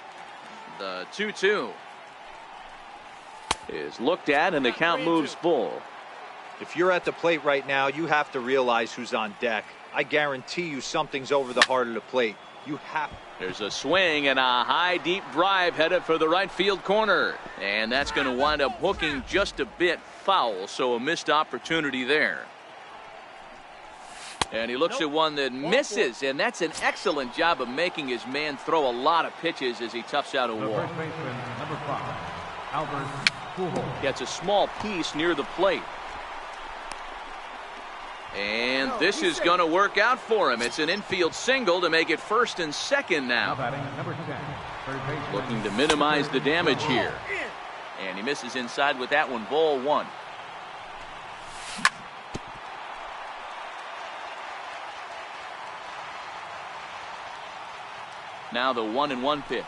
The 2-2 is looked at, and the count moves full. If you're at the plate right now, you have to realize who's on deck. I guarantee you something's over the heart of the plate. You have. There's a swing and a high deep drive headed for the right field corner, and that's going to wind up hooking just a bit foul, so a missed opportunity there. And he looks at one that misses, and that's an excellent job of making his man throw a lot of pitches as he toughs out a wall. First baseman, number 5, Albert Pujols. Gets a small piece near the plate. And this is going to work out for him. It's an infield single to make it first and second Now now. batting number 10, third baseman. Looking to minimize the damage here. And he misses inside with that one. Ball 1. Now the 1-1 pitch.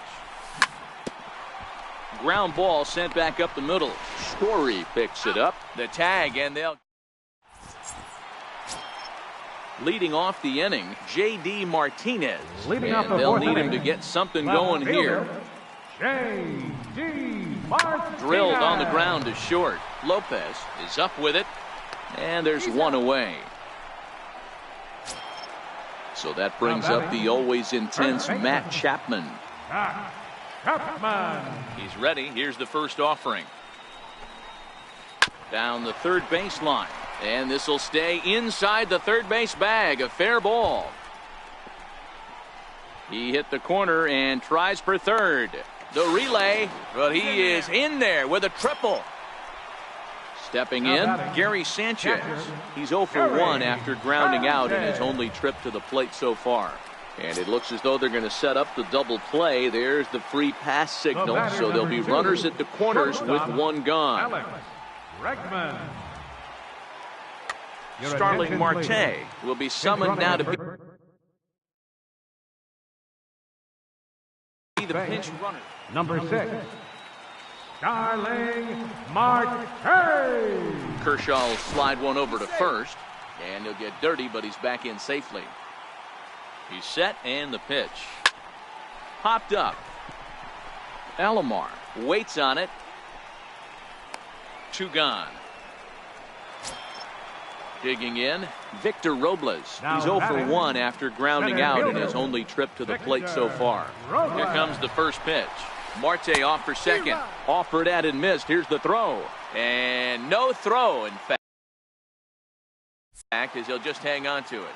Ground ball sent back up the middle. Story picks it up. The tag, and they'll. Leading off the inning, J.D. Martinez. Leading off And the they'll fourth need him inning, to get something left going here. fielder, J.D. Martinez. Drilled on the ground to short. Lopez is up with it, and there's one away. So that brings up the always intense Matt Chapman. Chapman. He's ready. Here's the first offering. Down the third baseline. And this will stay inside the third base bag. A fair ball. He hit the corner and tries for third. The relay, but he is in there with a triple. Stepping in, Gary Sanchez. He's 0 for 1 after grounding out in his only trip to the plate so far. And it looks as though they're going to set up the double play. There's the free pass signal. So there'll be runners at the corners with one gone. Alex Bregman. Starling Marte will be summoned now to be the pinch runner. Number 6, Starling Marte. Kershaw will slide one over to first, and he'll get dirty, but he's back in safely. He's set, and the pitch. Popped up. Alomar waits on it. 2 gone. Digging in, Victor Robles. He's 0 for 1 after grounding out in his only trip to the plate so far. Here comes the first pitch. Marte off for second. Offered at and missed. Here's the throw. And no throw, in fact, as he'll just hang on to it.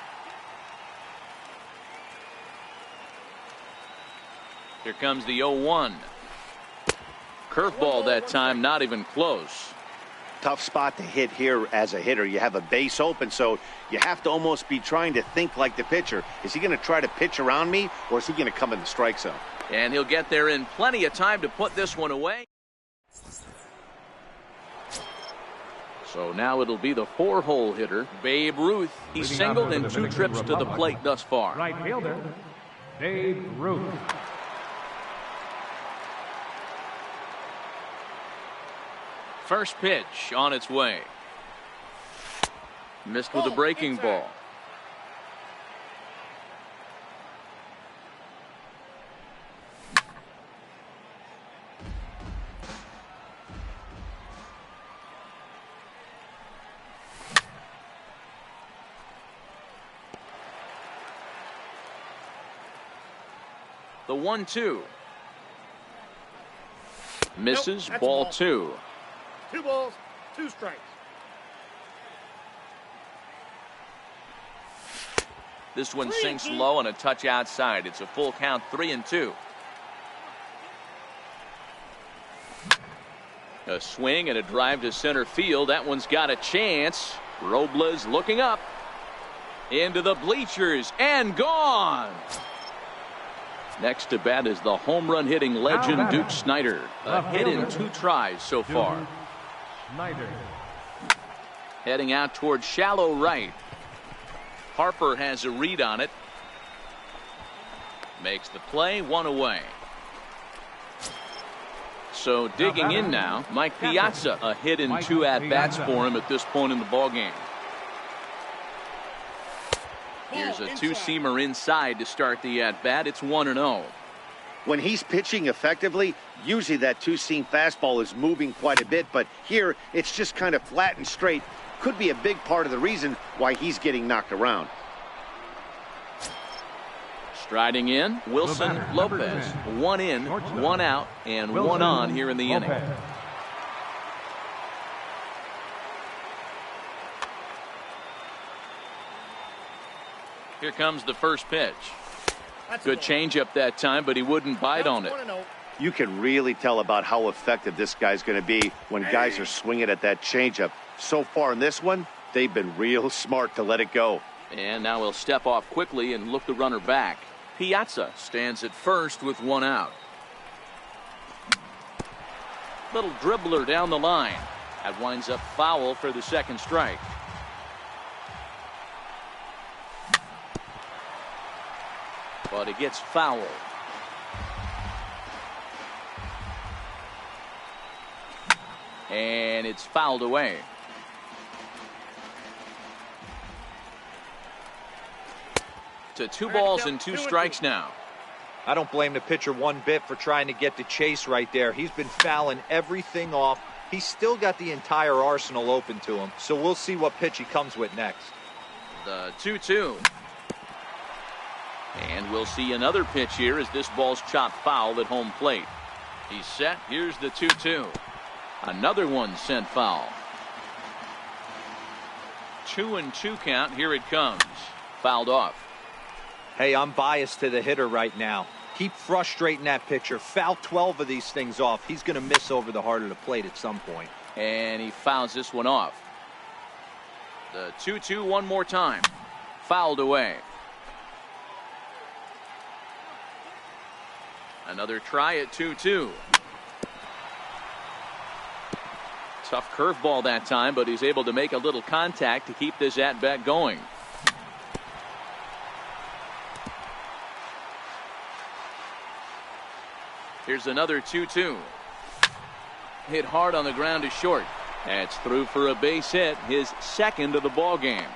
Here comes the 0-1. Curveball that time, not even close. Tough spot to hit here as a hitter. You have a base open, so you have to almost be trying to think like the pitcher. Is he going to try to pitch around me, or is he going to come in the strike zone? And he'll get there in plenty of time to put this one away. So now it'll be the 4-hole hitter, Babe Ruth. He's singled in 2 trips to the plate thus far. Right fielder, Babe Ruth. First pitch on its way. Missed with a breaking ball. The 1-2. Misses. Nope, ball ball. 2. 2 balls, 2 strikes. This one sinks low and a touch outside. It's a full count, 3-2. A swing and a drive to center field. That one's got a chance. Robles looking up. Into the bleachers and gone. Next to bat is the home run hitting legend Duke Snider. A hit in 2 tries so far. Snyder. Heading out towards shallow right. Harper has a read on it. Makes the play, 1 away. So digging in now, Mike Piazza. A hit in 2 at-bats for him at this point in the ballgame. Here's a 2-seamer inside to start the at-bat. It's 1-0. When he's pitching effectively, usually that 2-seam fastball is moving quite a bit, but here it's just kind of flat and straight. Could be a big part of the reason why he's getting knocked around. Striding in, Wilson Lopez. 1 in, 1 out, and 1 on here in the inning. Here comes the first pitch. Good changeup that time, but he wouldn't bite on it. You can really tell about how effective this guy's going to be when guys are swinging at that changeup. So far in this one, they've been real smart to let it go. And now he'll step off quickly and look the runner back. Piazza stands at first with 1 out. Little dribbler down the line. That winds up foul for the 2nd strike. But it gets foul. And it's fouled away. To 2 balls and 2 strikes now. I don't blame the pitcher one bit for trying to get the chase right there. He's been fouling everything off. He's still got the entire arsenal open to him. So we'll see what pitch he comes with next. The 2-2. And we'll see another pitch here as this ball's chopped foul at home plate. He's set. Here's the 2-2. Another one sent foul. 2-2 count. Here it comes. Fouled off. Hey, I'm biased to the hitter right now. Keep frustrating that pitcher. Foul 12 of these things off. He's going to miss over the heart of the plate at some point. And he fouls this one off. The 2-2 one more time. Fouled away. Another try at 2-2. Tough curveball that time, but he's able to make a little contact to keep this at-bat going. Here's another 2-2. Hit hard on the ground to short. That's through for a base hit, his 2nd of the ball game.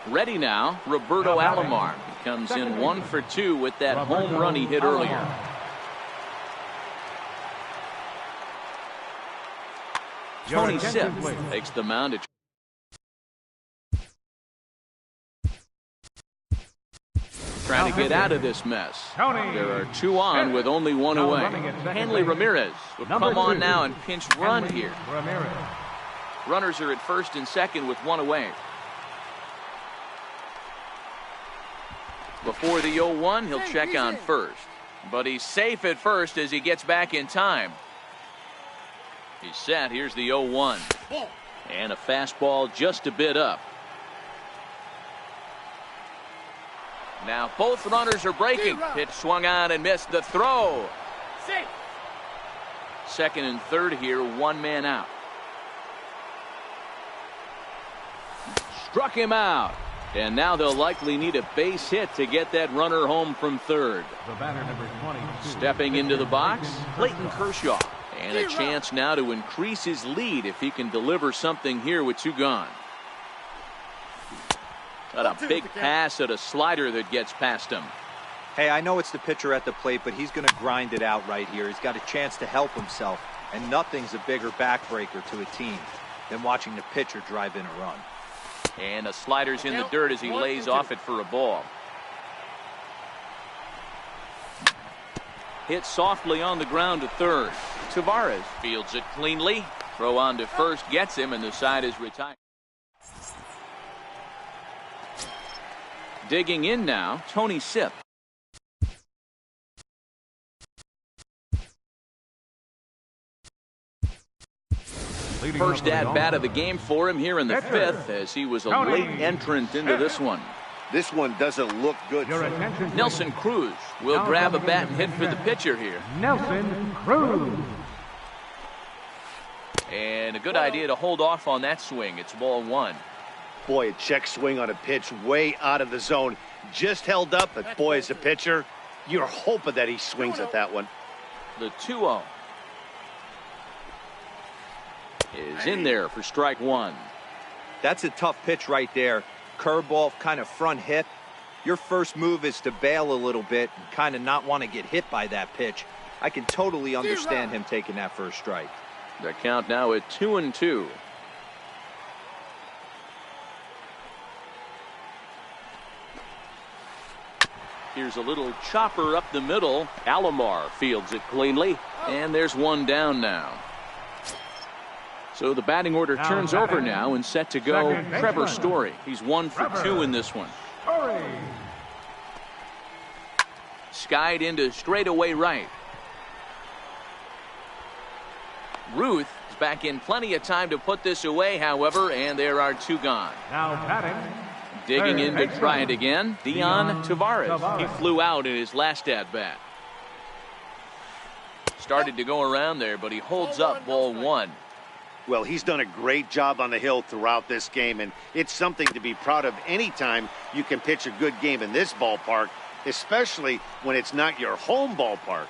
Ready now, Roberto Alomar. He comes in 1 for 2 with that home run he hit earlier. Tony Sipp takes the mound. Trying to get out of this mess. There are 2 on with only 1 away. Hanley Ramirez will come on now and pinch run here. Runners are at first and second with 1 away. Before the 0-1, he'll check on first. But he's safe at first as he gets back in time. He's set. Here's the 0-1. And a fastball just a bit up. Now both runners are breaking. Pitch swung on and missed. The throw. Second and third here, 1 man out. Struck him out. And now they'll likely need a base hit to get that runner home from third. The batter, number 22. Stepping into the box, Clayton Kershaw. And a chance now to increase his lead if he can deliver something here with 2 gone. Got a big pass at a slider that gets past him. Hey, I know it's the pitcher at the plate, but he's going to grind it out right here. He's got a chance to help himself. And nothing's a bigger backbreaker to a team than watching the pitcher drive in a run. And the slider's in the dirt as he lays off it for a ball. Hit softly on the ground to third. Tavares fields it cleanly. Throw on to first gets him, and the side is retired. Digging in now, Tony Sipp. First at-bat of the game for him here in the fifth, as he was a late entrant into this one. This one doesn't look good. Nelson Cruz will grab a bat and hit for the pitcher here. Nelson Cruz. And a good idea to hold off on that swing. It's ball one. Boy, a check swing on a pitch way out of the zone. Just held up, but boy, as a pitcher, you're hoping that he swings at that one. The 2-0 is in there for strike one. That's a tough pitch right there. Curveball, kind of front hip. Your first move is to bail a little bit and kind of not want to get hit by that pitch. I can totally understand him taking that first strike. The count now at 2-2. Here's a little chopper up the middle. Alomar fields it cleanly, and there's one down now. So the batting order turns over now and set to go Trevor Story. He's 1 for 2 in this one. Skied into straightaway right. Ruth is back in plenty of time to put this away, however, and there are two gone. Now batting. Digging in to try it again, Dion Tavares. He flew out in his last at-bat. Started to go around there, but he holds up ball one. Well, he's done a great job on the hill throughout this game, and it's something to be proud of anytime you can pitch a good game in this ballpark, especially when it's not your home ballpark.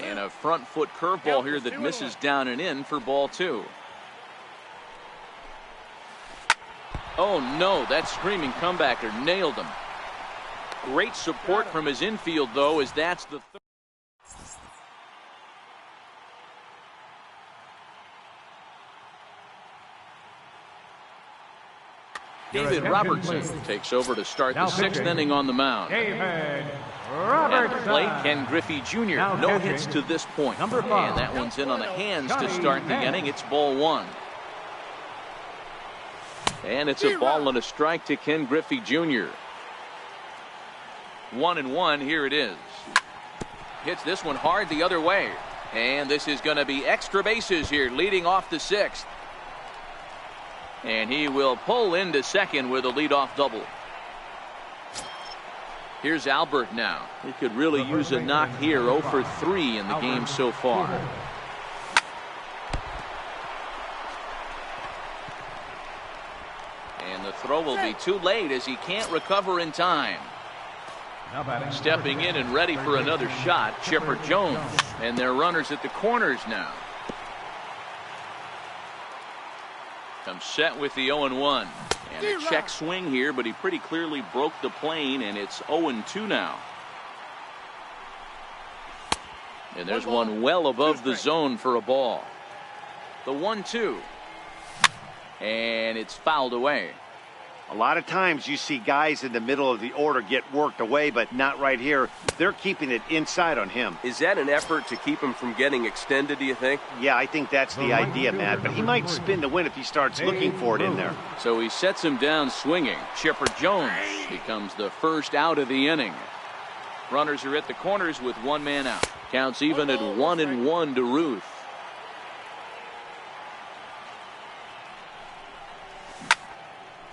And a front foot curveball here that misses down and in for ball two. Oh no, that screaming comebacker nailed him. Great support from his infield though, as that's the third. David Robertson takes over to start the sixth inning on the mound. David At the plate, Robertson. Ken Griffey Jr. No hits to this point. Number 5. And that one's in on the hands to start the inning. It's ball one. And it's a ball and a strike to Ken Griffey Jr. 1-1, here it is. Hits this one hard the other way. And this is going to be extra bases here, leading off the sixth. And he will pull into second with a leadoff double. Here's Albert now. He could really use a knock here. 0 for 3 in the game so far. And the throw will be too late as he can't recover in time. Now batting. Stepping in and ready for another shot, Chipper Jones. And they're runners at the corners now. Comes set with the 0-1. And a check swing here, but he pretty clearly broke the plane, and it's 0-2 now. And there's one well above the zone for a ball. The 1-2. And it's fouled away. A lot of times you see guys in the middle of the order get worked away, but not right here. They're keeping it inside on him. Is that an effort to keep him from getting extended, do you think? Yeah, I think that's the idea, Matt. But he might spin to win if he starts looking for it in there. So he sets him down swinging. Chipper Jones becomes the first out of the inning. Runners are at the corners with one man out. Counts even at 1-1 to Ruth.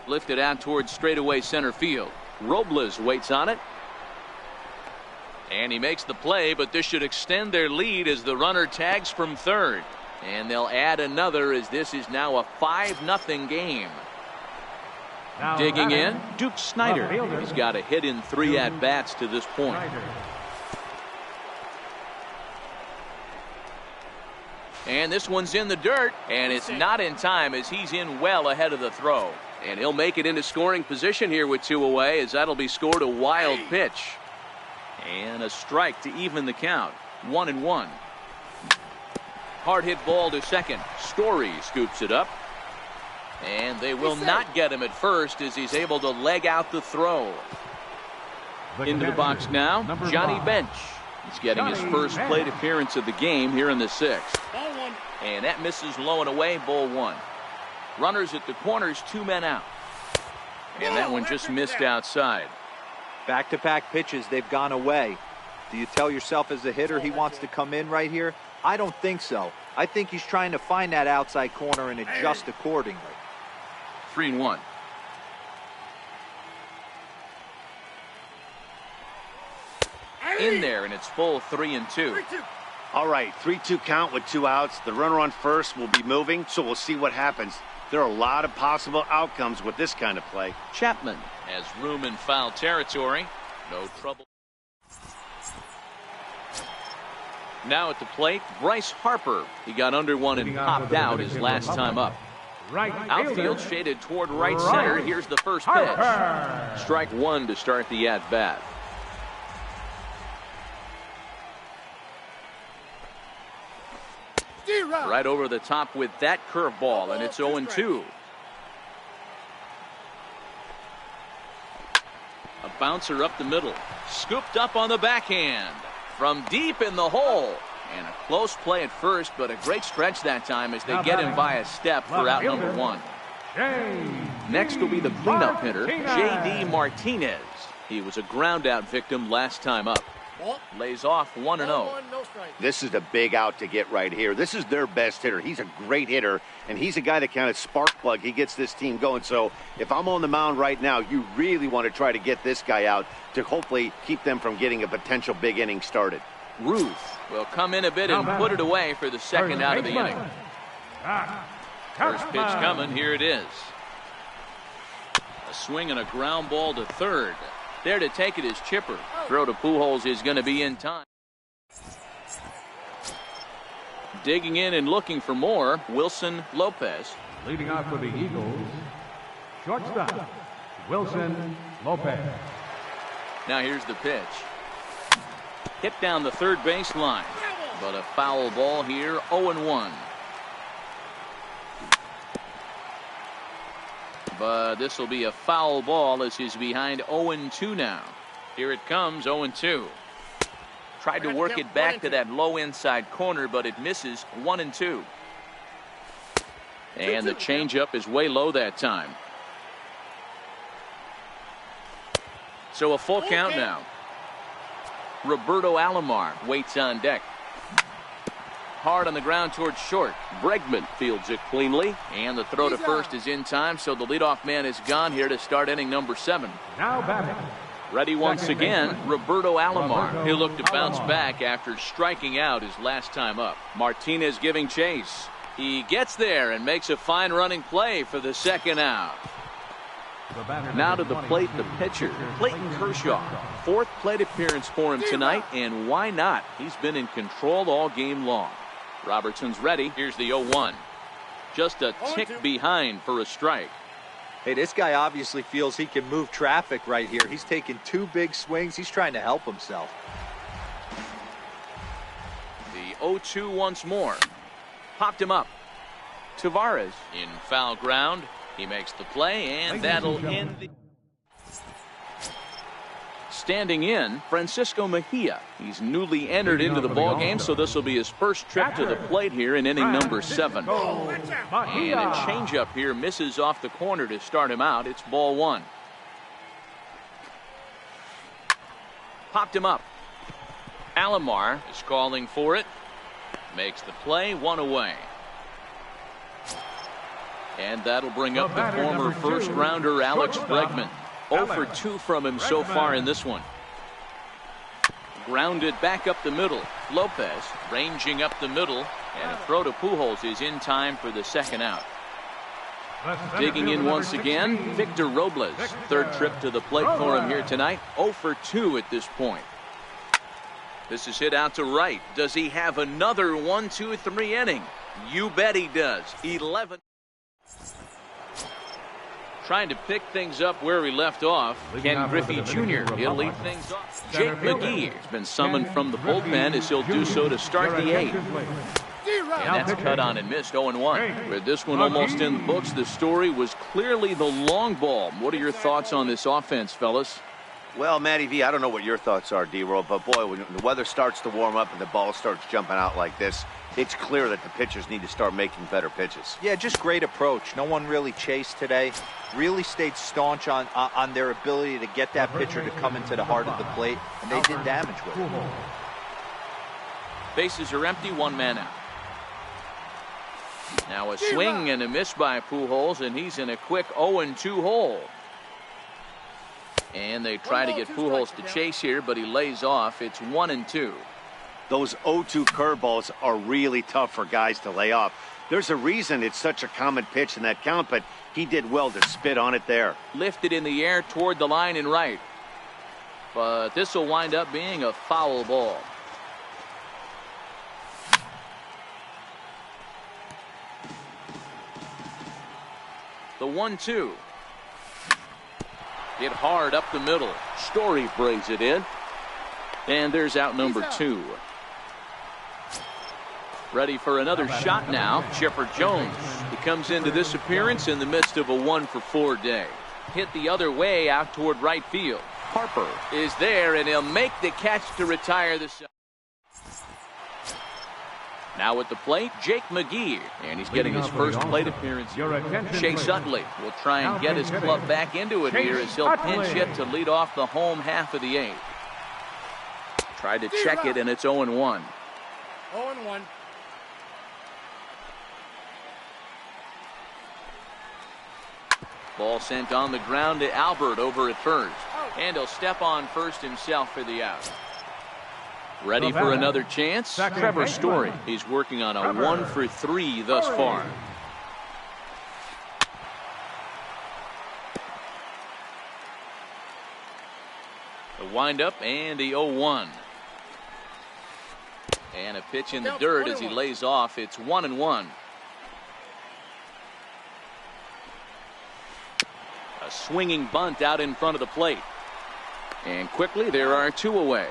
Lifted out towards straightaway center field. Robles waits on it. And he makes the play, but this should extend their lead as the runner tags from third. And they'll add another as this is now a 5-0 game. Now Digging batting. in, Duke Snyder. He's got a hit in 3 at-bats to this point. Snyder. And this one's in the dirt, and it's not in time as he's in well ahead of the throw. And he'll make it into scoring position here with 2 away, as that'll be scored a wild pitch. And a strike to even the count. 1-1. Hard hit ball to second. Story scoops it up. And they will not get him at first as he's able to leg out the throw. Into the box now, Johnny Bench. He's getting his first plate appearance of the game here in the sixth. And that misses low and away, ball one. Runners at the corners, 2 men out. And that one just missed outside. Back-to-back pitches, they've gone away. Do you tell yourself as a hitter he wants to come in right here? I don't think so. I think he's trying to find that outside corner and adjust accordingly. 3-1. In there, and it's full 3-2. All right, 3-2 count with 2 outs. The runner on first will be moving, so we'll see what happens. There are a lot of possible outcomes with this kind of play. Chapman has room in foul territory. No trouble. Now at the plate, Bryce Harper. He got under one and popped out his last time up. Outfield shaded toward right center. Here's the first pitch. Strike one to start the at-bat. Right over the top with that curveball, and it's 0-2. A bouncer up the middle. Scooped up on the backhand. From deep in the hole. And a close play at first, but a great stretch that time as they get him by a step for out number one. Next will be the cleanup hitter, J.D. Martinez. He was a ground-out victim last time up. Lays off 1-0. This is a big out to get right here. This is their best hitter. He's a great hitter, and he's a guy that kind of spark plug. He gets this team going. So if I'm on the mound right now, you really want to try to get this guy out to hopefully keep them from getting a potential big inning started. Ruth will come in a bit and put it away for the second out of the inning. First pitch coming. Here it is. A swing and a ground ball to third. There to take it is Chipper. Throw to Pujols is going to be in time. Digging in and looking for more, Wilson Lopez. Leading off for the Eagles, shortstop, Wilson Lopez. Now here's the pitch. Hit down the third base line, but a foul ball here, 0-1. But this will be a foul ball as he's behind 0-2 now. Here it comes, 0-2. Tried to work it back to that low inside corner, but it misses, 1-2. And the changeup is way low that time. So a full count now. Roberto Alomar waits on deck. Hard on the ground towards short. Bregman fields it cleanly, and the throw to first is in time, so the leadoff man is gone here to start inning number 7. Now batting. Ready once again, Roberto Alomar. He'll look to bounce back after striking out his last time up. Martinez giving chase. He gets there and makes a fine running play for the second out. Now to the plate, the pitcher, Clayton Kershaw. 4th plate appearance for him tonight, and why not? He's been in control all game long. Robertson's ready. Here's the 0-1. Just a tick behind for a strike. Hey, this guy obviously feels he can move traffic right here. He's taking 2 big swings. He's trying to help himself. The 0-2 once more. Popped him up. Tavares in foul ground. He makes the play, and that'll end the... Standing in, Francisco Mejia. He's newly entered into the ballgame, so this will be his first trip to the plate here in inning number 7. And a changeup here misses off the corner to start him out. It's ball 1. Popped him up. Alomar is calling for it. Makes the play, 1 away. And that'll bring up the former first-rounder Alex Bregman. 0 for 2 from him so far in this one. Grounded back up the middle. Lopez ranging up the middle, and a throw to Pujols is in time for the second out. Digging in once again, Victor Robles. 3rd trip to the plate for him here tonight. 0 for 2 at this point. This is hit out to right. Does he have another 1, 2, 3 inning? You bet he does. 11. Trying to pick things up where we left off. Ken Griffey Jr. He'll lead things off. Jake McGee has been summoned from the bullpen as he'll do so to start the 8th. And that's cut on and missed 0-1. With this one almost in the books, the story was clearly the long ball. What are your thoughts on this offense, fellas? Well, Matty V, I don't know what your thoughts are, D-Roll, but boy, when the weather starts to warm up and the ball starts jumping out like this, it's clear that the pitchers need to start making better pitches. Yeah, just great approach. No one really chased today. Really stayed staunch on their ability to get that pitcher to come into the heart of the plate, and they did damage with it. Bases are empty, one man out. Now a swing and a miss by Pujols, and he's in a quick 0-2 hole. And they try to get Pujols to chase here, but he lays off. It's 1-2. Those 0-2 curveballs are really tough for guys to lay off. There's a reason it's such a common pitch in that count, but he did well to spit on it there. Lifted in the air toward the line and right. But this will wind up being a foul ball. The 1-2. Hit hard up the middle. Story brings it in. And there's out number 2. Ready for another shot now. Chipper Jones. He comes into this appearance in the midst of a 1-for-4 day. Hit the other way out toward right field. Harper is there, and he'll make the catch to retire the side. Now at the plate, Jake McGee, and he's getting his first plate appearance. Chase Utley will try and get his club back into it here as he'll pinch hit to lead off the home half of the 8th. Tried to check it, and it's 0-1. 0-1. Ball sent on the ground to Albert over at first. And he'll step on first himself for the out. Ready for another chance? Trevor Story. He's working on a 1-for-3 thus far. The windup and the 0-1. And a pitch in the dirt as he lays off. It's 1-1. A swinging bunt out in front of the plate. And quickly there are 2 away.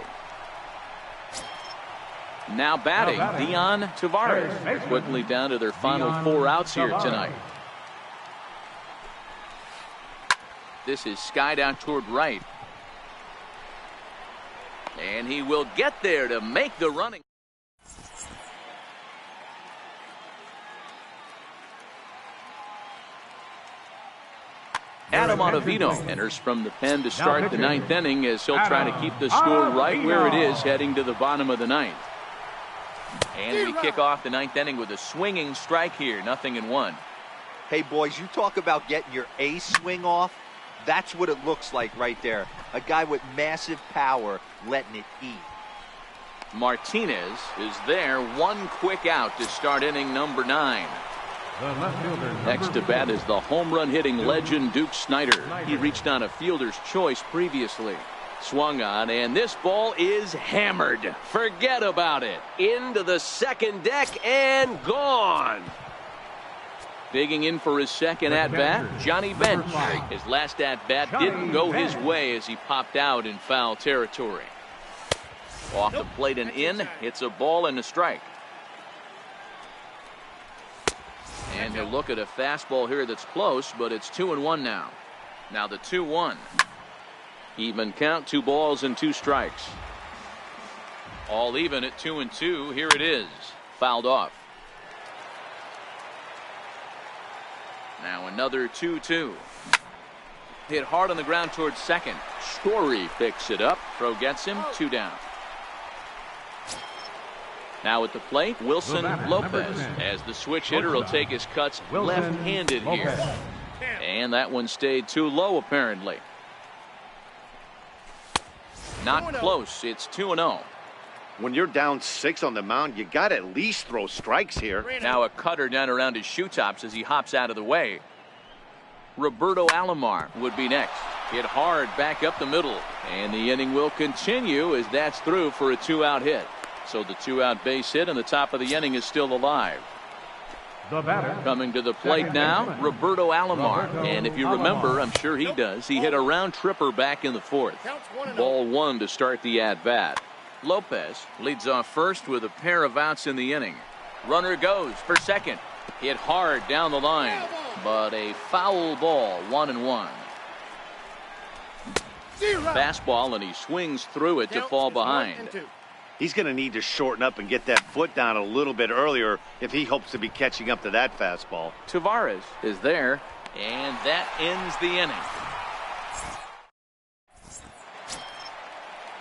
Now batting, Dion Tavares. They're quickly down to their final 4 outs here tonight. This is skied out toward right. And he will get there to make the running. Adam Ottavino enters from the pen to start the 9th inning as he'll try to keep the score right where it is heading to the bottom of the 9th. And we kick off the 9th inning with a swinging strike here, 0-1. Hey, boys, you talk about getting your ace swing off. That's what it looks like right there. A guy with massive power letting it eat. Martinez is there, 1 quick out to start inning number 9. Next to bat is the home run hitting legend Duke Snider. He reached on a fielder's choice previously. Swung on, and this ball is hammered. Forget about it. Into the second deck and gone. Digging in for his second at-bat, Johnny Bench. His last at-bat didn't go his way as he popped out in foul territory. Off the plate and in, it's a ball and a strike. And he'll look at a fastball here that's close, but it's 2-1 now. Now the 2-1. Even count, 2 balls and 2 strikes. All even at 2-2. Here it is. Fouled off. Now another 2-2. Hit hard on the ground towards second. Story picks it up. Throw gets him. 2 down. Now at the plate, Wilson Lopez. As the switch hitter will take his cuts left-handed here. And that one stayed too low apparently. Not close. It's 2-0. When you're down 6 on the mound, you got to at least throw strikes here. Now a cutter down around his shoe tops as he hops out of the way. Roberto Alomar would be next. Hit hard back up the middle. And the inning will continue as that's through for a 2-out hit. So the 2-out base hit and the top of the inning is still alive. Coming to the plate now, Roberto Alomar. And if you remember, I'm sure he does, he hit a round tripper back in the 4th. Ball 1 to start the at-bat. Lopez leads off first with a pair of outs in the inning. Runner goes for second. Hit hard down the line, but a foul ball, 1-1. Fastball, and he swings through it to fall behind. He's going to need to shorten up and get that foot down a little bit earlier if he hopes to be catching up to that fastball. Tavares is there, and that ends the inning.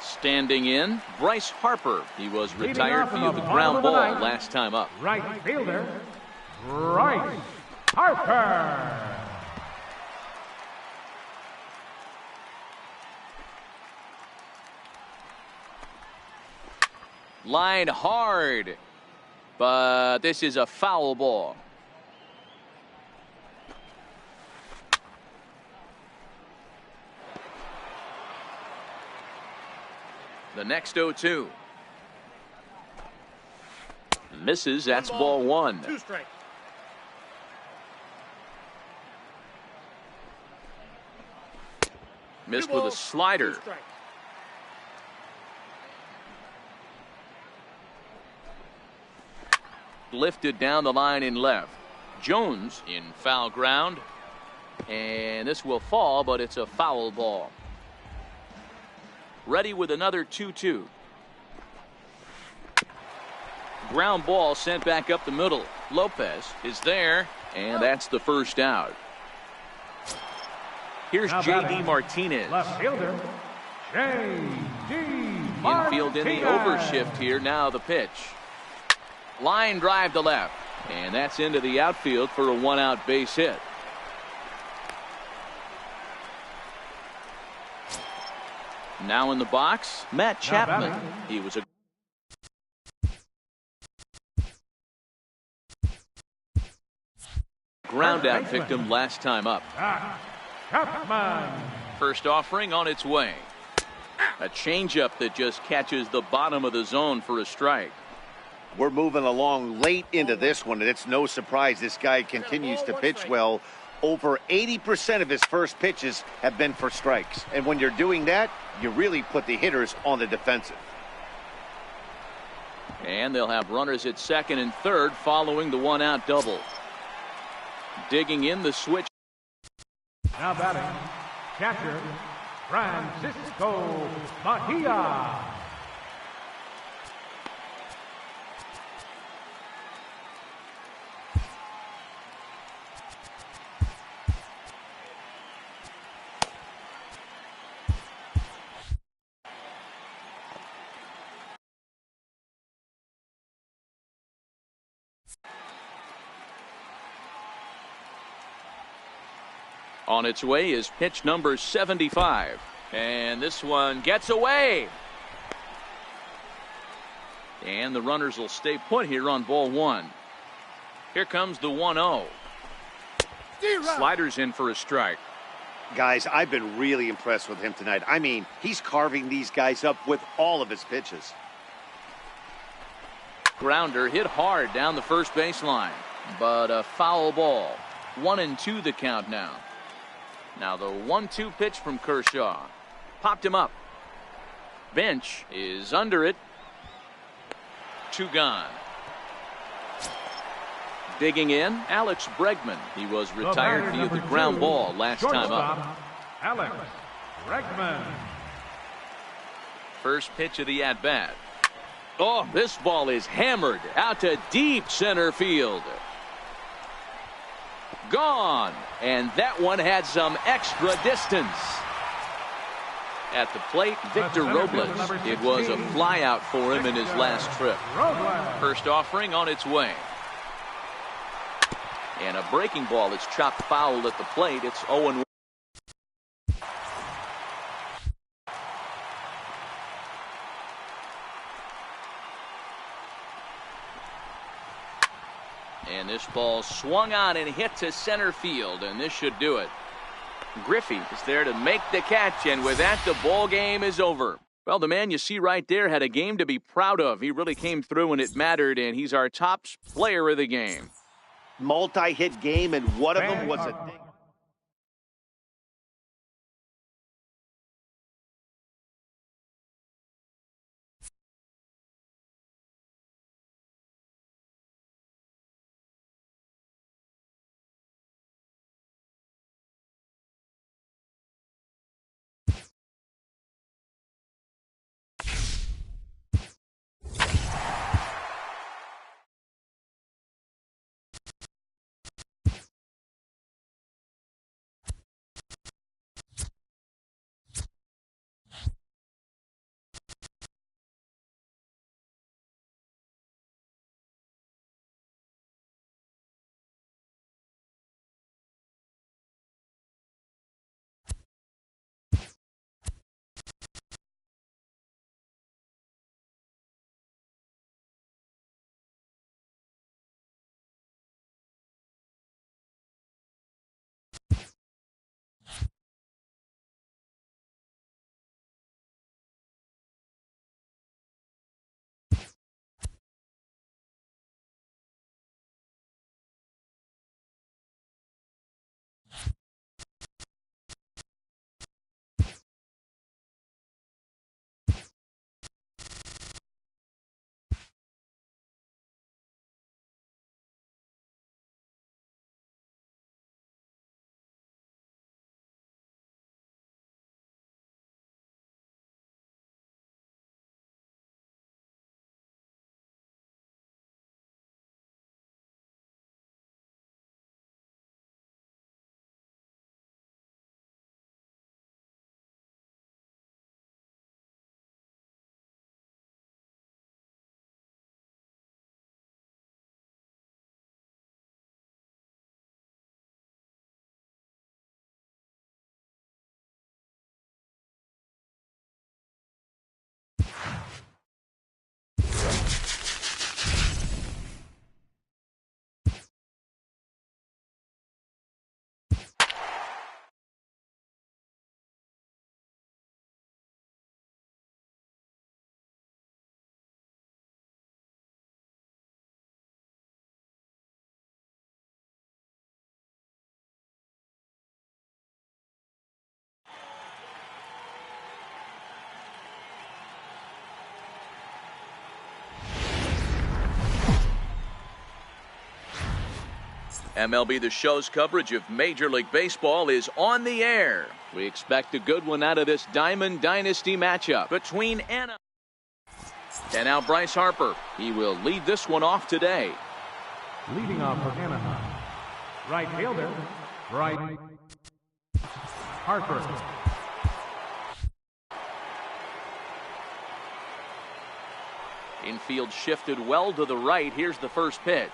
Standing in, Bryce Harper. He was retired via the ground ball last time up. Right fielder, Bryce Harper. Line hard, but this is a foul ball. The next 0-2. Misses, that's ball 1. 2 strikes. Missed with a slider. 2 strikes. Lifted down the line in left. Jones in foul ground. And this will fall, but it's a foul ball. Ready with another 2-2. Ground ball sent back up the middle. Lopez is there, and that's the first out. Here's J.D. Martinez. Left fielder, J.D. Infield in the overshift here. Now the pitch. Line drive to left, and that's into the outfield for a 1-out base hit. Now in the box, Matt Chapman. He was a ground out victim last time up. Chapman. First offering on its way. A changeup that just catches the bottom of the zone for a strike. We're moving along late into this one, and it's no surprise this guy continues to pitch well. Over 80% of his first pitches have been for strikes. And when you're doing that, you really put the hitters on the defensive. And they'll have runners at second and third following the 1-out double. Digging in the switch. Now batting, catcher, Francisco Mejia. On its way is pitch number 75. And this one gets away. And the runners will stay put here on ball 1. Here comes the 1-0. Sliders in for a strike. Guys, I've been really impressed with him tonight. I mean, he's carving these guys up with all of his pitches. Grounder hit hard down the first baseline, but a foul ball. 1-2 the count now. Now the 1-2 pitch from Kershaw. Popped him up. Bench is under it. 2 gone. Digging in, Alex Bregman. He was retired via the ground ball last time up. Alex Bregman. First pitch of the at-bat. Oh, this ball is hammered out to deep center field. Gone, and that one had some extra distance. At the plate, Victor Robles. It was a flyout for him in his last trip. First offering on its way. And a breaking ball is chopped foul at the plate. It's 0-1. And this ball swung on and hit to center field, and this should do it. Griffey is there to make the catch, and with that, the ball game is over. Well, the man you see right there had a game to be proud of. He really came through when it mattered, and he's our top player of the game. Multi-hit game, and one of them was a MLB The Show's coverage of Major League Baseball is on the air. We expect a good one out of this Diamond Dynasty matchup Between Anna and now Bryce Harper. He will lead this one off today. Leading off for Anaheim, right fielder, Bryce Harper. Infield shifted well to the right. Here's the first pitch.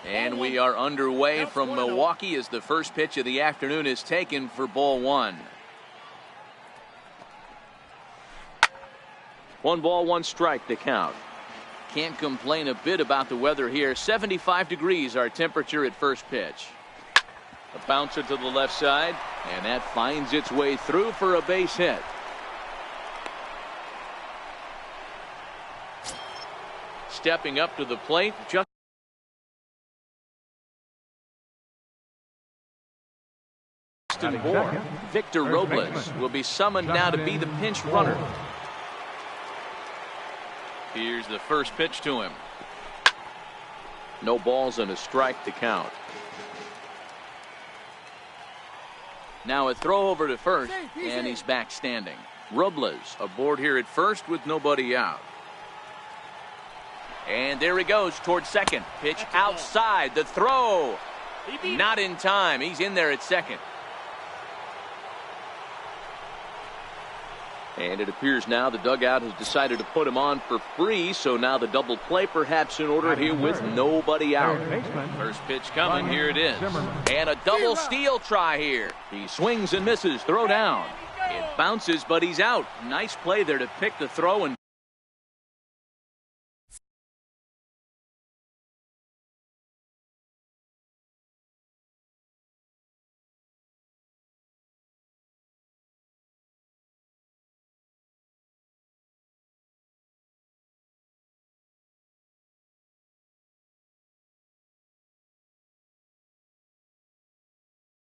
And we are underway from Milwaukee as the first pitch of the afternoon is taken for ball one. 1 ball, 1 strike to count. Can't complain a bit about the weather here. 75 degrees our temperature at first pitch. A bouncer to the left side, and that finds its way through for a base hit. Stepping up to the plate, Justin Bour. Victor Robles will be summoned now to be the pinch runner. Here's the first pitch to him. No balls and a strike to count. Now a throw over to first, and he's back standing. Robles aboard here at first with nobody out. And there he goes towards second. Pitch outside. The throw. Not in time. He's in there at second. And it appears now the dugout has decided to put him on for free. So now the double play perhaps in order here with nobody out. First pitch coming. Here it is. And a double steal try here. He swings and misses. Throw down. It bounces, but he's out. Nice play there to pick the throw and